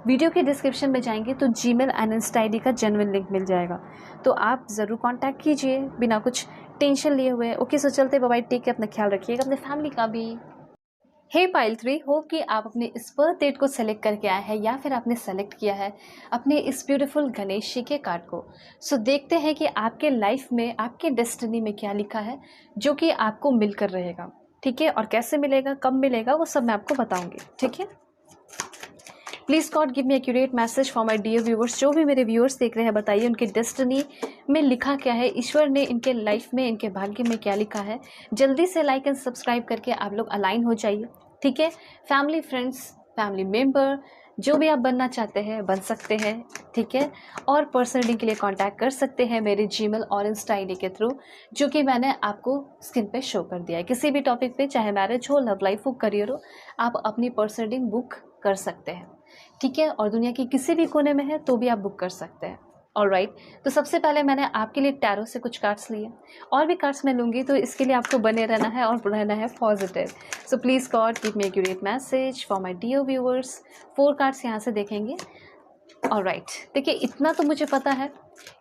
वीडियो के डिस्क्रिप्शन में जाएंगे तो जीमेल एंड इंस्टा आईडी का जेन्युइन लिंक मिल जाएगा, तो आप ज़रूर कांटेक्ट कीजिए बिना कुछ टेंशन लिए हुए। ओके, सो चलते बाय, टेक के अपना ख्याल रखिएगा, अपने फैमिली का भी। हे पाइल 3, होप कि आप अपने इस बर्थ डेट को सेलेक्ट करके आए हैं या फिर आपने सेलेक्ट किया है अपने इस ब्यूटीफुल गणेश जी के कार्ड को। सो देखते हैं कि आपके लाइफ में, आपके डेस्टिनी में क्या लिखा है जो कि आपको मिलकर रहेगा। ठीक है, और कैसे मिलेगा, कब मिलेगा, वो सब मैं आपको बताऊंगी। ठीक है, please God give me accurate message for my dear viewers. जो भी मेरे व्यूअर्स देख रहे हैं, बताइए उनके डेस्टिनी में लिखा क्या है, ईश्वर ने इनके लाइफ में, इनके भाग्य में क्या लिखा है। जल्दी से लाइक एंड सब्सक्राइब करके आप लोग अलाइन हो जाइए। ठीक है, फैमिली, फ्रेंड्स, फैमिली मेम्बर, जो भी आप बनना चाहते हैं बन सकते हैं। ठीक है, और पर्सनल रीडिंग के लिए कांटेक्ट कर सकते हैं मेरे जीमेल और इंस्टा आईडी के थ्रू, जो कि मैंने आपको स्क्रीन पे शो कर दिया है। किसी भी टॉपिक पे, चाहे मैरिज हो, लव लाइफ हो, करियर हो, आप अपनी पर्सनल रीडिंग बुक कर सकते हैं। ठीक है, और दुनिया के किसी भी कोने में है तो भी आप बुक कर सकते हैं। ऑलराइट, तो सबसे पहले मैंने आपके लिए टैरो से कुछ कार्ड्स लिए, और भी कार्ड्स मैं लूँगी, तो इसके लिए आपको बने रहना है और रहना है positive. So please God give me accurate message for my dear viewers. 4 cards यहाँ से देखेंगे। ऑलराइट, देखिए इतना तो मुझे पता है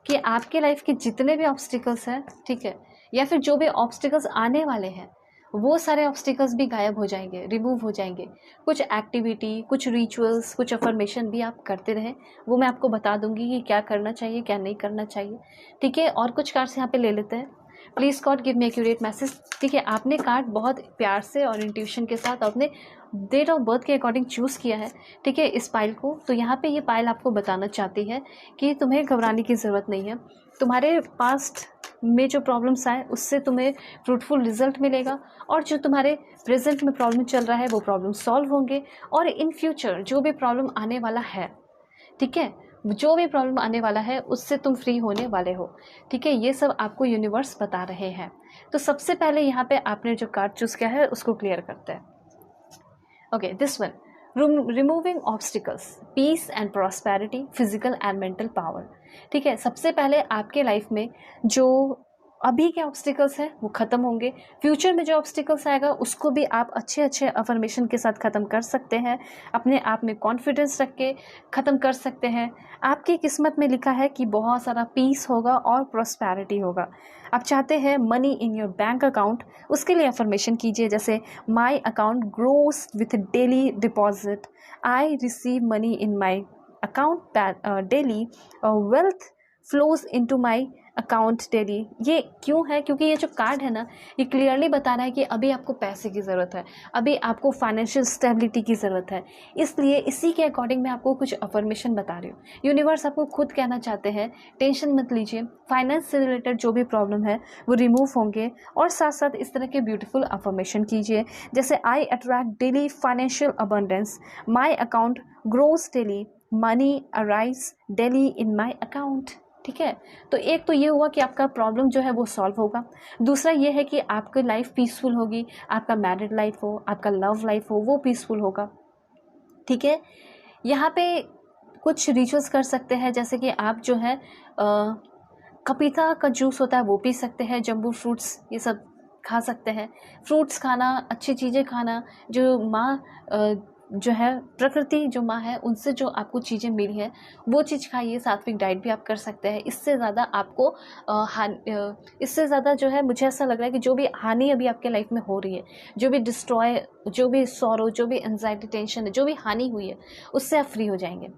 कि आपके लाइफ के जितने भी ऑब्स्टिकल्स हैं, ठीक है, या फिर जो भी ऑब्स्टिकल्स आने वाले हैं, वो सारे ऑब्स्टिकल्स भी गायब हो जाएंगे, रिमूव हो जाएंगे। कुछ एक्टिविटी, कुछ रिचुअल्स, कुछ अफर्मेशन भी आप करते रहें, वो मैं आपको बता दूंगी कि क्या करना चाहिए, क्या नहीं करना चाहिए। ठीक है, और कुछ कार्ड्स यहाँ पे ले लेते हैं। Please God give me accurate message. ठीक है, आपने कार्ड बहुत प्यार से और इंट्यूशन के साथ, अपने डेट ऑफ बर्थ के अकॉर्डिंग चूज़ किया है, ठीक है, इस पाइल को, तो यहाँ पे ये पाइल आपको बताना चाहती है कि तुम्हें घबराने की ज़रूरत नहीं है। तुम्हारे पास्ट में जो प्रॉब्लम्स आए उससे तुम्हें फ्रूटफुल रिजल्ट मिलेगा, और जो तुम्हारे प्रेजेंट में प्रॉब्लम चल रहा है वो प्रॉब्लम सॉल्व होंगे, और इन फ्यूचर जो भी प्रॉब्लम आने वाला है, ठीक है, जो भी प्रॉब्लम आने वाला है उससे तुम फ्री होने वाले हो, ठीक है। ये सब आपको यूनिवर्स बता रहे हैं। तो सबसे पहले यहाँ पे आपने जो कार्ड चूज़ किया है उसको क्लियर करते हैं। Okay, this one, removing obstacles, peace and prosperity, physical and mental power, ठीक है। सबसे पहले आपके लाइफ में जो अभी के ऑब्स्टिकल्स हैं वो ख़त्म होंगे, फ्यूचर में जो ऑब्स्टिकल्स आएगा उसको भी आप अच्छे अच्छे अफर्मेशन के साथ ख़त्म कर सकते हैं, अपने आप में कॉन्फिडेंस रख के ख़त्म कर सकते हैं। आपकी किस्मत में लिखा है कि बहुत सारा पीस होगा और प्रॉस्पेरिटी होगा। आप चाहते हैं money in your bank account, उसके लिए अफर्मेशन कीजिए, जैसे my account grows with daily deposit, I receive money in my account daily, wealth flows into my account daily. ये क्यों है? क्योंकि ये जो कार्ड है ना, ये क्लियरली बता रहा है कि अभी आपको पैसे की ज़रूरत है, अभी आपको फाइनेंशियल स्टेबिलिटी की ज़रूरत है, इसलिए इसी के अकॉर्डिंग मैं आपको कुछ अफर्मेशन बता रही हूँ। यूनिवर्स आपको खुद कहना चाहते हैं टेंशन मत लीजिए, फाइनेंस से रिलेटेड जो भी प्रॉब्लम है वो रिमूव होंगे, और साथ साथ इस तरह के ब्यूटीफुल अफर्मेशन कीजिए, जैसे I attract daily financial abundance, my account grows daily, money arise daily in my account, ठीक है। तो एक तो ये हुआ कि आपका प्रॉब्लम जो है वो सॉल्व होगा, दूसरा ये है कि आपकी लाइफ पीसफुल होगी, आपका मैरिड लाइफ हो, आपका लव लाइफ हो, वो पीसफुल होगा, ठीक है। यहाँ पे कुछ रिचुअल्स कर सकते हैं, जैसे कि आप जो है पपीता का जूस होता है वो पी सकते हैं, जम्बू फ्रूट्स ये सब खा सकते हैं। फ्रूट्स खाना, अच्छी चीज़ें खाना, जो माँ जो है प्रकृति, जो माँ है उनसे जो आपको चीज़ें मिली है वो चीज़ खाइए। सात्विक डाइट भी आप कर सकते हैं। इससे ज़्यादा आपको इससे ज़्यादा जो है मुझे ऐसा लग रहा है कि जो भी हानि अभी आपके लाइफ में हो रही है, जो भी डिस्ट्रॉय, जो भी सॉरो, जो भी एंजाइटी, टेंशन है, जो भी हानि हुई है उससे आप फ्री हो जाएंगे।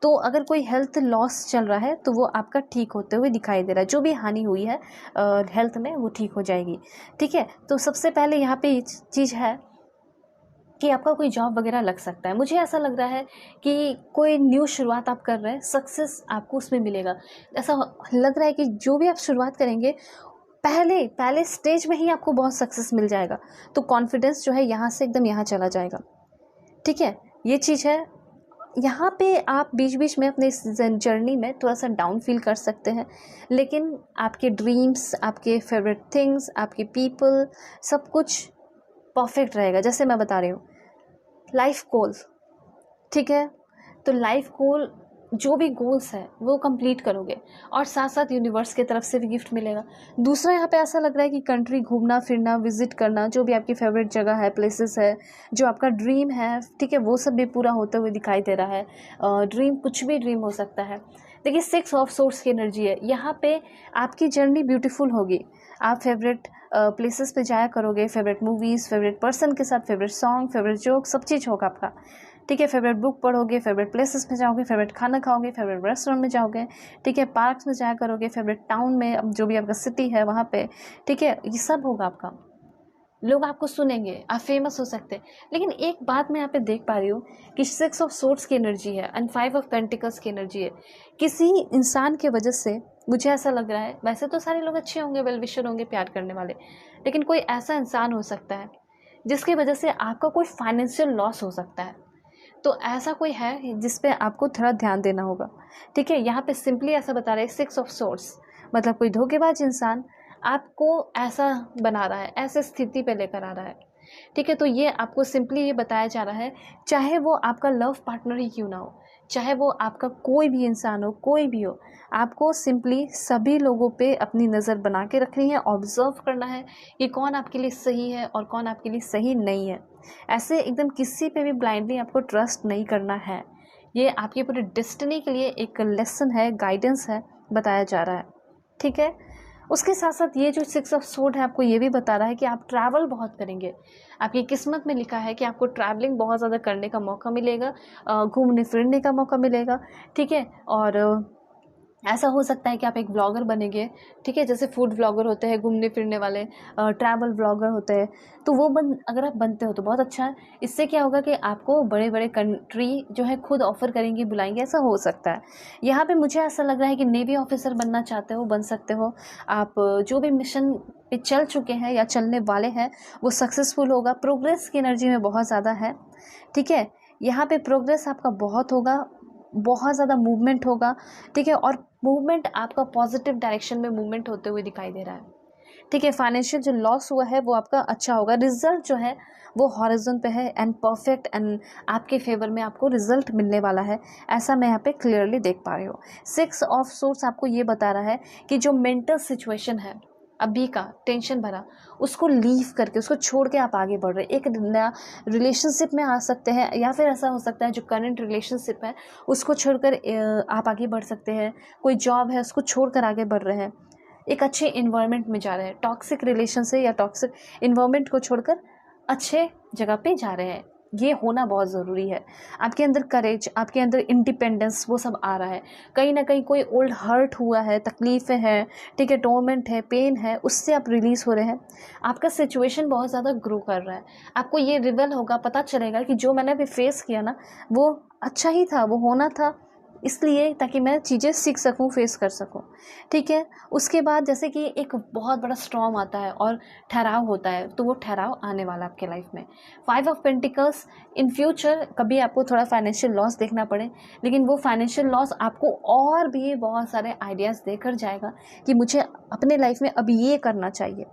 तो अगर कोई हेल्थ लॉस चल रहा है तो वो आपका ठीक होते हुए दिखाई दे रहा है, जो भी हानि हुई है हेल्थ में वो ठीक हो जाएगी, ठीक है। तो सबसे पहले यहाँ पे चीज़ है कि आपका कोई जॉब वगैरह लग सकता है। मुझे ऐसा लग रहा है कि कोई न्यू शुरुआत आप कर रहे हैं, सक्सेस आपको उसमें मिलेगा। ऐसा लग रहा है कि जो भी आप शुरुआत करेंगे पहले स्टेज में ही आपको बहुत सक्सेस मिल जाएगा, तो कॉन्फिडेंस जो है यहाँ से एकदम यहाँ चला जाएगा, ठीक है। ये चीज़ है। यहाँ पे आप बीच बीच में अपने इस जर्नी में थोड़ा सा डाउन फील कर सकते हैं, लेकिन आपके ड्रीम्स, आपके फेवरेट थिंग्स, आपके पीपल, सब कुछ परफेक्ट रहेगा। जैसे मैं बता रही हूँ लाइफ गोल्स, ठीक है, तो लाइफ गोल जो भी गोल्स हैं वो कंप्लीट करोगे, और साथ साथ यूनिवर्स की तरफ से भी गिफ्ट मिलेगा। दूसरा यहाँ पे ऐसा लग रहा है कि कंट्री घूमना फिरना, विजिट करना, जो भी आपकी फेवरेट जगह है, प्लेसेस है, जो आपका ड्रीम है, ठीक है, वो सब भी पूरा होते हुए दिखाई दे रहा है। ड्रीम कुछ भी ड्रीम हो सकता है। देखिए 6 ऑफ सोर्स की एनर्जी है यहाँ पे। आपकी जर्नी ब्यूटीफुल होगी, आप फेवरेट प्लेसेस पे जाया करोगे, फेवरेट मूवीज़, फेवरेट पर्सन के साथ, फेवरेट सॉन्ग, फेवरेट जोक, सब चीज़ होगा आपका, ठीक है। फेवरेट बुक पढ़ोगे, फेवरेट प्लेसेस में जाओगे, फेवरेट खाना खाओगे, फेवरेट रेस्टोरेंट में जाओगे, ठीक है, पार्क्स में जाया करोगे, फेवरेट टाउन में जो भी आपका सिटी है वहाँ पे, ठीक है, ये सब होगा आपका। लोग आपको सुनेंगे, आप फेमस हो सकते हैं। लेकिन एक बात मैं यहाँ पे देख पा रही हूँ कि 6 ऑफ सोर्ड्स की एनर्जी है एंड 5 ऑफ पेंटिकल्स की एनर्जी है। किसी इंसान के वजह से मुझे ऐसा लग रहा है, वैसे तो सारे लोग अच्छे होंगे, वेल विशर होंगे, प्यार करने वाले, लेकिन कोई ऐसा इंसान हो सकता है जिसकी वजह से आपका कोई फाइनेंशियल लॉस हो सकता है। तो ऐसा कोई है जिस पे आपको थोड़ा ध्यान देना होगा, ठीक है। यहाँ पे सिंपली ऐसा बता रहे हैं 6 ऑफ सोर्ड्स, मतलब कोई धोखेबाज इंसान आपको ऐसा बना रहा है, ऐसे स्थिति पे लेकर आ रहा है, ठीक है। तो ये आपको सिंपली ये बताया जा रहा है, चाहे वो आपका लव पार्टनर ही क्यों ना हो, चाहे वो आपका कोई भी इंसान हो, कोई भी हो, आपको सिंपली सभी लोगों पे अपनी नज़र बना के रखनी है, ऑब्जर्व करना है कि कौन आपके लिए सही है और कौन आपके लिए सही नहीं है। ऐसे एकदम किसी पे भी ब्लाइंडली आपको ट्रस्ट नहीं करना है। ये आपकी पूरी डेस्टिनी के लिए एक लेसन है, गाइडेंस है, बताया जा रहा है, ठीक है। उसके साथ साथ ये जो 6 ऑफ सोर्ड है आपको ये भी बता रहा है कि आप ट्रैवल बहुत करेंगे। आपकी किस्मत में लिखा है कि आपको ट्रैवलिंग बहुत ज़्यादा करने का मौका मिलेगा, घूमने फिरने का मौका मिलेगा, ठीक है। और ऐसा हो सकता है कि आप एक ब्लॉगर बनेंगे, ठीक है, जैसे फूड ब्लॉगर होते हैं, घूमने फिरने वाले, ट्रैवल ब्लॉगर होते हैं, तो वो अगर आप बनते हो तो बहुत अच्छा है। इससे क्या होगा कि आपको बड़े बड़े कंट्री जो है खुद ऑफ़र करेंगी, बुलाएंगे, ऐसा हो सकता है। यहाँ पे मुझे ऐसा लग रहा है कि नेवी ऑफिसर बनना चाहते हो, बन सकते हो आप। जो भी मिशन पे चल चुके हैं या चलने वाले हैं वो सक्सेसफुल होगा। प्रोग्रेस की एनर्जी में बहुत ज़्यादा है, ठीक है, यहाँ पे प्रोग्रेस आपका बहुत होगा, बहुत ज़्यादा मूवमेंट होगा, ठीक है, और मूवमेंट आपका पॉजिटिव डायरेक्शन में मूवमेंट होते हुए दिखाई दे रहा है, ठीक है। फाइनेंशियल जो लॉस हुआ है वो आपका अच्छा होगा। रिजल्ट जो है वो हॉरिजॉन पे है एंड परफेक्ट एंड आपके फेवर में आपको रिजल्ट मिलने वाला है, ऐसा मैं यहाँ पे क्लियरली देख पा रही हूँ। 6 ऑफ सोर्स आपको ये बता रहा है कि जो मेंटल सिचुएशन है अभी का टेंशन भरा, उसको लीव करके, उसको छोड़ के आप आगे बढ़ रहे हैं। एक नया रिलेशनशिप में आ सकते हैं, या फिर ऐसा हो सकता है जो करंट रिलेशनशिप है उसको छोड़कर आप आगे बढ़ सकते हैं। कोई जॉब है उसको छोड़कर आगे बढ़ रहे हैं, एक अच्छे इन्वायरमेंट में जा रहे हैं, टॉक्सिक रिलेशन से या टॉक्सिक इन्वायरमेंट को छोड़कर अच्छे जगह पे जा रहे हैं। ये होना बहुत ज़रूरी है। आपके अंदर करेज, आपके अंदर इंडिपेंडेंस, वो सब आ रहा है। कहीं ना कहीं कोई ओल्ड हर्ट हुआ है, तकलीफ़ें हैं, ठीक है, टॉर्मेंट है, पेन है, उससे आप रिलीज़ हो रहे हैं। आपका सिचुएशन बहुत ज़्यादा ग्रो कर रहा है। आपको ये रिवेल होगा, पता चलेगा कि जो मैंने अभी फेस किया ना वो अच्छा ही था, वो होना था, इसलिए ताकि मैं चीज़ें सीख सकूं, फेस कर सकूं, ठीक है। उसके बाद जैसे कि एक बहुत बड़ा स्टॉर्म आता है और ठहराव होता है, तो वो ठहराव आने वाला आपके लाइफ में। 5 ऑफ पेंटिकल्स, इन फ्यूचर कभी आपको थोड़ा फाइनेंशियल लॉस देखना पड़े, लेकिन वो फाइनेंशियल लॉस आपको और भी बहुत सारे आइडियाज़ देकर जाएगा कि मुझे अपने लाइफ में अब ये करना चाहिए।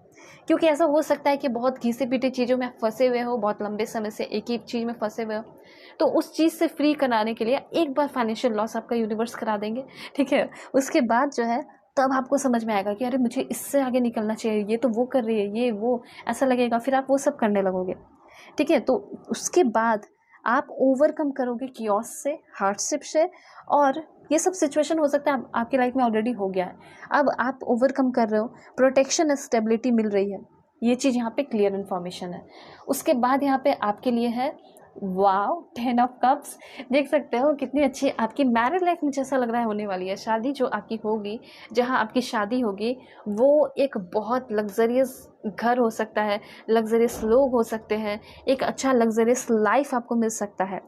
क्योंकि ऐसा हो सकता है कि बहुत घिसे पीटे चीज़ों में फंसे हुए हो, बहुत लंबे समय से एक ही चीज़ में फंसे हुए हो, तो उस चीज़ से फ्री कराने के लिए एक बार फाइनेंशियल लॉस आपका यूनिवर्स करा देंगे, ठीक है। उसके बाद जो है तब आपको समझ में आएगा कि अरे मुझे इससे आगे निकलना चाहिए, ये तो वो कर रही है, ये वो, ऐसा लगेगा, फिर आप वो सब करने लगोगे, ठीक है। तो उसके बाद आप ओवरकम करोगे कियोस से, हार्डशिप से, और ये सब सिचुएशन हो सकता है आपकी लाइफ में ऑलरेडी हो गया है, अब आप ओवरकम कर रहे हो, प्रोटेक्शन, स्टेबिलिटी मिल रही है, ये चीज़ यहाँ पे क्लियर इन्फॉर्मेशन है। उसके बाद यहाँ पे आपके लिए है वाओ 10 ऑफ कप्स। देख सकते हो कितनी अच्छी आपकी मैरिड लाइफ, मुझे ऐसा लग रहा है होने वाली है। शादी जो आपकी होगी, जहाँ आपकी शादी होगी, वो एक बहुत लग्जरियस घर हो सकता है, लग्जरियस लोग हो सकते हैं, एक अच्छा लग्जरियस लाइफ आपको मिल सकता है,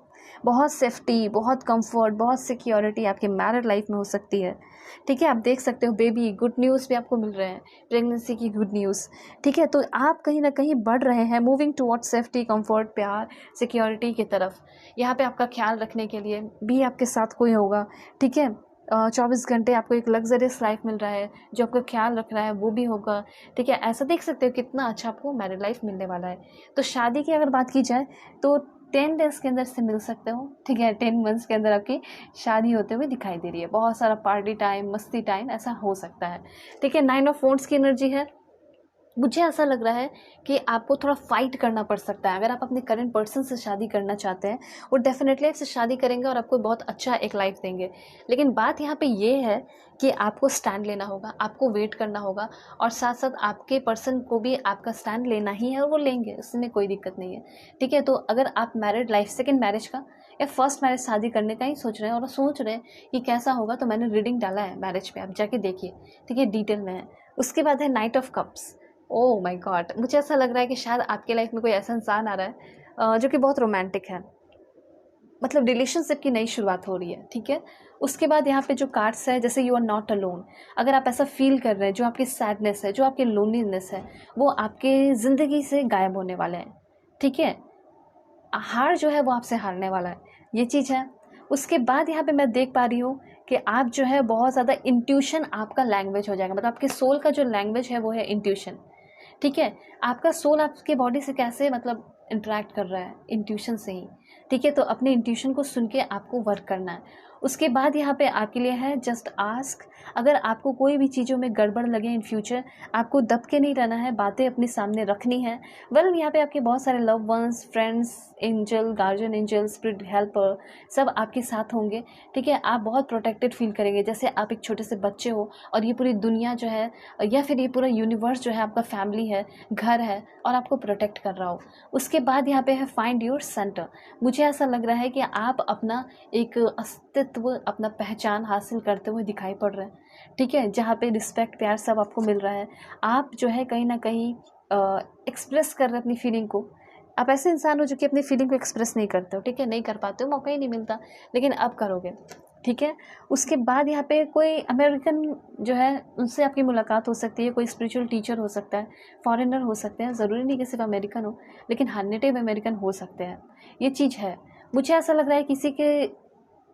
बहुत सेफ्टी, बहुत कंफर्ट, बहुत सिक्योरिटी आपके मैरिड लाइफ में हो सकती है, ठीक है। आप देख सकते हो बेबी, गुड न्यूज़ भी आपको मिल रहे हैं, प्रेगनेंसी की गुड न्यूज़, ठीक है। तो आप कहीं ना कहीं बढ़ रहे हैं, मूविंग टुवर्ड्स सेफ्टी, कंफर्ट, प्यार, सिक्योरिटी की तरफ। यहाँ पे आपका ख्याल रखने के लिए भी आपके साथ कोई होगा, ठीक है। 24 घंटे आपको एक लग्जरियस लाइफ मिल रहा है, जो आपका ख्याल रख रहा है वो भी होगा, ठीक है। ऐसा देख सकते हो कितना अच्छा आपको मैरिड लाइफ मिलने वाला है। तो शादी की अगर बात की जाए तो 10 डेज़ के अंदर से मिल सकते हो, ठीक है। 10 मंथ्स के अंदर आपकी शादी होते हुए दिखाई दे रही है। बहुत सारा पार्टी टाइम, मस्ती टाइम ऐसा हो सकता है, ठीक है। 9 ऑफ वॉन्ड्स की एनर्जी है। मुझे ऐसा लग रहा है कि आपको थोड़ा फाइट करना पड़ सकता है। अगर आप अपने करंट पर्सन से शादी करना चाहते हैं, वो डेफिनेटली आपसे शादी करेंगे और आपको बहुत अच्छा एक लाइफ देंगे, लेकिन बात यहाँ पे ये है कि आपको स्टैंड लेना होगा, आपको वेट करना होगा, और साथ साथ आपके पर्सन को भी आपका स्टैंड लेना ही है और वो लेंगे, उसमें कोई दिक्कत नहीं है, ठीक है। तो अगर आप मैरिड लाइफ, सेकेंड मैरिज का या फर्स्ट मैरिज शादी करने का ही सोच रहे हैं और सोच रहे हैं कि कैसा होगा, तो मैंने रीडिंग डाला है मैरिज पे, आप जाके देखिए, ठीक है, डिटेल में है। उसके बाद है night of cups. Oh my God, मुझे ऐसा लग रहा है कि शायद आपके लाइफ में कोई ऐसा इंसान आ रहा है जो कि बहुत रोमांटिक है, मतलब रिलेशनशिप की नई शुरुआत हो रही है, ठीक है। उसके बाद यहाँ पे जो कार्ड्स है, जैसे यू आर नॉट अलोन, अगर आप ऐसा फील कर रहे हैं, जो आपकी सैडनेस है, जो आपकी लोनलीनेस है, वो आपके ज़िंदगी से गायब होने वाले हैं, ठीक है। हार जो है वो आपसे हारने वाला है, ये चीज़ है। उसके बाद यहाँ पे मैं देख पा रही हूँ कि आप जो है बहुत ज़्यादा इंट्यूशन आपका लैंग्वेज हो जाएगा, मतलब आपके सोल का जो लैंग्वेज है वो है इंट्यूशन, ठीक है। आपका सोल आपके बॉडी से कैसे मतलब इंटरेक्ट कर रहा है, इंट्यूशन से ही, ठीक है। तो अपने इंट्यूशन को सुन के आपको वर्क करना है। उसके बाद यहाँ पे आपके लिए है जस्ट आस्क। अगर आपको कोई भी चीज़ों में गड़बड़ लगे इन फ्यूचर, आपको दब के नहीं रहना है, बातें अपने सामने रखनी है। वेल यहाँ पे आपके बहुत सारे loved ones, friends, angel, guardian angel, spirit helper सब आपके साथ होंगे, ठीक है। आप बहुत प्रोटेक्टेड फील करेंगे, जैसे आप एक छोटे से बच्चे हो और ये पूरी दुनिया जो है, या फिर ये पूरा यूनिवर्स जो है आपका फैमिली है, घर है, और आपको प्रोटेक्ट कर रहा हो। उसके बाद यहाँ पे है फाइंड योर सेंटर। मुझे ऐसा लग रहा है कि आप अपना एक अस्तित्व व्यक्तित्व, अपना पहचान हासिल करते हुए दिखाई पड़ रहे हैं, ठीक है, जहाँ पे रिस्पेक्ट, प्यार सब आपको मिल रहा है। आप जो है कहीं ना कहीं एक्सप्रेस कर रहे हैं अपनी फीलिंग को। आप ऐसे इंसान हो जो कि अपनी फीलिंग को एक्सप्रेस नहीं करते हो, ठीक है, नहीं कर पाते हो, मौका ही नहीं मिलता, लेकिन अब करोगे, ठीक है। उसके बाद यहाँ पे कोई अमेरिकन जो है उनसे आपकी मुलाकात हो सकती है, कोई स्पिरिचुअल टीचर हो सकता है, फॉरेनर हो सकते हैं, ज़रूरी नहीं कि सिर्फ अमेरिकन हो, लेकिन हाँ नेटिव अमेरिकन हो सकते हैं। ये चीज़ है, मुझे ऐसा लग रहा है किसी के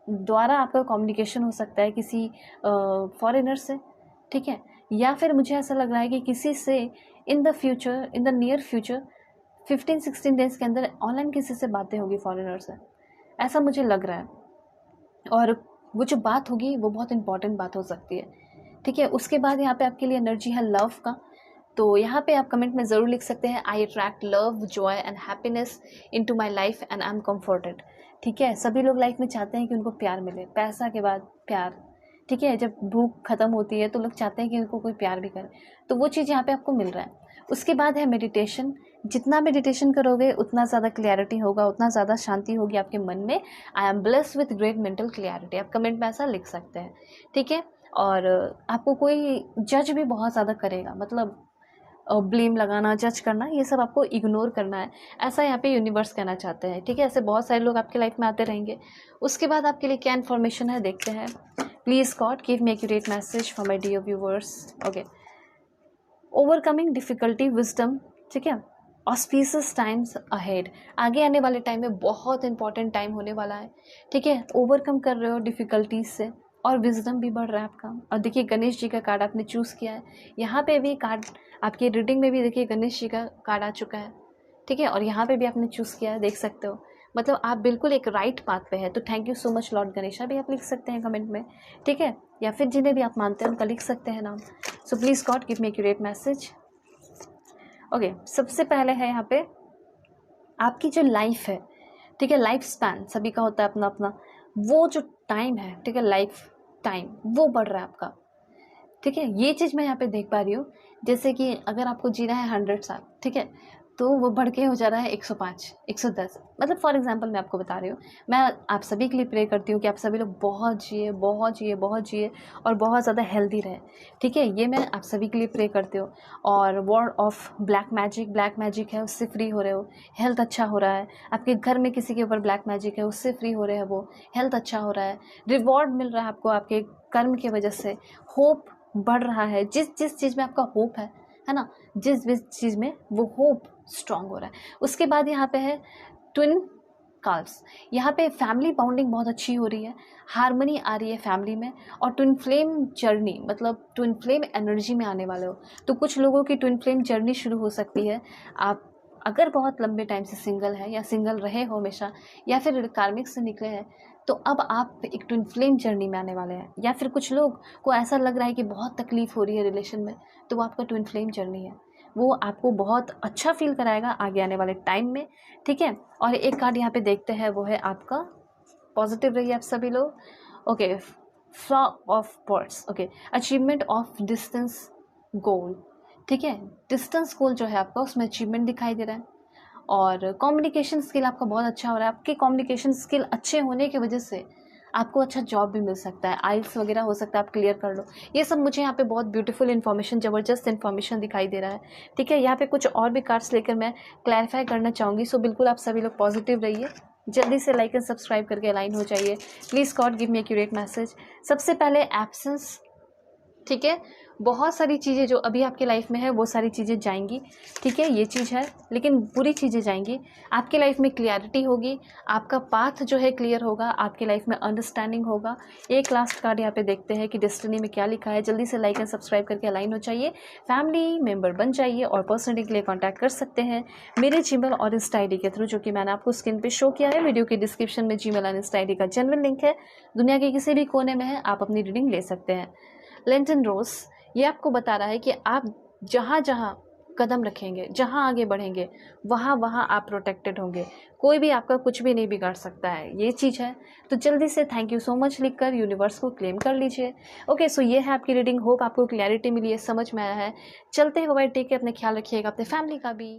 द्वारा आपका कम्युनिकेशन हो सकता है किसी फॉरेनर से, ठीक है, या फिर मुझे ऐसा लग रहा है कि किसी से in the future, in the near future 15-16 days के अंदर ऑनलाइन किसी से बातें होगी फॉरेनर से, ऐसा मुझे लग रहा है। और वो जो बात होगी वो बहुत इंपॉर्टेंट बात हो सकती है, ठीक है। उसके बाद यहाँ पे आपके लिए एनर्जी है लव का, तो यहाँ पे आप कमेंट में ज़रूर लिख सकते हैं, I attract love, joy and happiness into my life and I am comforted, ठीक है। सभी लोग लाइफ में चाहते हैं कि उनको प्यार मिले, पैसा के बाद प्यार, ठीक है। जब भूख खत्म होती है तो लोग चाहते हैं कि उनको कोई प्यार भी करे, तो वो चीज़ यहाँ पे आपको मिल रहा है। उसके बाद है मेडिटेशन, जितना मेडिटेशन करोगे उतना ज़्यादा क्लैरिटी होगा, उतना ज़्यादा शांति होगी आपके मन में। I am blessed with great mental clarity, आप कमेंट में ऐसा लिख सकते हैं, ठीक है। और आपको कोई जज भी बहुत ज़्यादा करेगा, मतलब ब्लेम लगाना, जज करना, ये सब आपको इग्नोर करना है, ऐसा यहाँ पे यूनिवर्स कहना चाहते हैं, ठीक है। ऐसे बहुत सारे लोग आपके लाइफ में आते रहेंगे। उसके बाद आपके लिए क्या इन्फॉर्मेशन है देखते हैं। Please God give me accurate message for my dear viewers. Okay, overcoming difficulty wisdom, ठीक है। ऑस्पिशियस टाइम्स अहेड, आगे आने वाले टाइम में बहुत इंपॉर्टेंट टाइम होने वाला है, ठीक है। ओवरकम कर रहे हो डिफ़िकल्टीज से और विजडम भी बढ़ रहा है आपका। और देखिए गणेश जी का कार्ड आपने चूज़ किया है, यहाँ पे भी कार्ड आपकी रीडिंग में भी देखिए गणेश जी का कार्ड आ चुका है, ठीक है। और यहाँ पे भी आपने चूज़ किया है, देख सकते हो, मतलब आप बिल्कुल एक राइट पाथ पे है। तो thank you so much Lord Ganesha भी आप लिख सकते हैं कमेंट में, ठीक है, या फिर जिन्हें भी आप मानते हैं उनका लिख सकते हैं नाम। सो please God give me accurate message. Okay, सबसे पहले है यहाँ पे आपकी जो लाइफ है, ठीक है, लाइफ स्पैन सभी का होता है अपना अपना, वो जो टाइम है, ठीक है, लाइफ टाइम वो बढ़ रहा है आपका, ठीक है। ये चीज़ मैं यहाँ पे देख पा रही हूँ, जैसे कि अगर आपको जीना है 100 साल, ठीक है, तो वो बढ़ के हो जा रहा है 105, 110, मतलब फॉर एग्जांपल मैं आपको बता रही हूँ। मैं आप सभी के लिए प्रे करती हूँ कि आप सभी लोग बहुत जिए, बहुत जिए, बहुत जिए और बहुत ज़्यादा हेल्दी रहे, ठीक है, ये मैं आप सभी के लिए प्रे करती हूँ। और वर्ड ऑफ ब्लैक मैजिक है, उससे फ्री हो रहे हो, हेल्थ अच्छा हो रहा है। आपके घर में किसी के ऊपर ब्लैक मैजिक है, उससे फ्री हो रहे हैं, वो हेल्थ अच्छा हो रहा है, रिवॉर्ड मिल रहा है आपको आपके कर्म की वजह से, होप बढ़ रहा है, जिस जिस चीज़ में आपका होप है ना, जिस जिस चीज़ में वो होप स्ट्रांग हो रहा है। उसके बाद यहाँ पे है ट्विन कार्ड्स, यहाँ पे फैमिली बाउंडिंग बहुत अच्छी हो रही है, हार्मनी आ रही है फैमिली में, और ट्विन फ्लेम जर्नी, मतलब ट्विन फ्लेम एनर्जी में आने वाले हो। तो कुछ लोगों की ट्विन फ्लेम जर्नी शुरू हो सकती है। आप अगर बहुत लंबे टाइम से सिंगल है या सिंगल रहे हो हमेशा, या फिर कार्मिक से निकले हैं, तो अब आप एक ट्विन फ्लेम जर्नी में आने वाले हैं। या फिर कुछ लोग को ऐसा लग रहा है कि बहुत तकलीफ हो रही है रिलेशन में, तो वो आपका ट्विन फ्लेम जर्नी है, वो आपको बहुत अच्छा फील कराएगा आगे आने वाले टाइम में, ठीक है। और एक कार्ड यहाँ पे देखते हैं, वो है आपका, पॉजिटिव रहिए आप सभी लोग। Okay, flock of birds, okay, achievement of distance goal, ठीक है, डिस्टेंस गोल जो है आपका उसमें अचीवमेंट दिखाई दे रहा है। और कम्युनिकेशन स्किल आपका बहुत अच्छा हो रहा है, आपके कम्युनिकेशन स्किल अच्छे होने की वजह से आपको अच्छा जॉब भी मिल सकता है, आइल्स वगैरह हो सकता है, आप क्लियर कर लो। ये सब मुझे यहाँ पे बहुत ब्यूटीफुल इन्फॉर्मेशन, ज़बरदस्त इन्फॉर्मेशन दिखाई दे रहा है, ठीक है। यहाँ पे कुछ और भी कार्ड्स लेकर मैं क्लैरिफाई करना चाहूँगी। सो बिल्कुल आप सभी लोग पॉजिटिव रहिए, जल्दी से लाइक एंड सब्सक्राइब करके अलाइन हो जाइए। Please God give me accurate message. सबसे पहले एब्सेंस, ठीक है, बहुत सारी चीज़ें जो अभी आपके लाइफ में है वो सारी चीज़ें जाएंगी, ठीक है, ये चीज़ है, लेकिन बुरी चीज़ें जाएंगी। आपके लाइफ में क्लियरिटी होगी, आपका पाथ जो है क्लियर होगा, आपके लाइफ में अंडरस्टैंडिंग होगा। एक लास्ट कार्ड यहाँ पे देखते हैं कि डेस्टिनी में क्या लिखा है। जल्दी से लाइक एंड सब्सक्राइब करके अलाइन हो जाइए, फैमिली मेम्बर बन जाइए, और पर्सनली के लिए कॉन्टैक्ट कर सकते हैं मेरे जीमेल और इंस्टा आई डी के थ्रू, जो कि मैंने आपको स्क्रीन पर शो किया है। वीडियो के डिस्क्रिप्शन में जीमेल और इंस्टा आई डी का जेन्युइन लिंक है, दुनिया के किसी भी कोने में है, आप अपनी रीडिंग ले सकते हैं। लेंटन रोज ये आपको बता रहा है कि आप जहाँ जहाँ कदम रखेंगे, जहाँ आगे बढ़ेंगे, वहाँ वहाँ आप प्रोटेक्टेड होंगे, कोई भी आपका कुछ भी नहीं बिगाड़ सकता है, ये चीज़ है। तो जल्दी से थैंक यू सो मच लिखकर यूनिवर्स को क्लेम कर लीजिए। ओके, सो ये है आपकी रीडिंग, होप आपको क्लैरिटी मिली है, समझ में आया है। चलते हैं, बाय, टेक केयर, अपने ख्याल रखिएगा, अपने फैमिली का भी।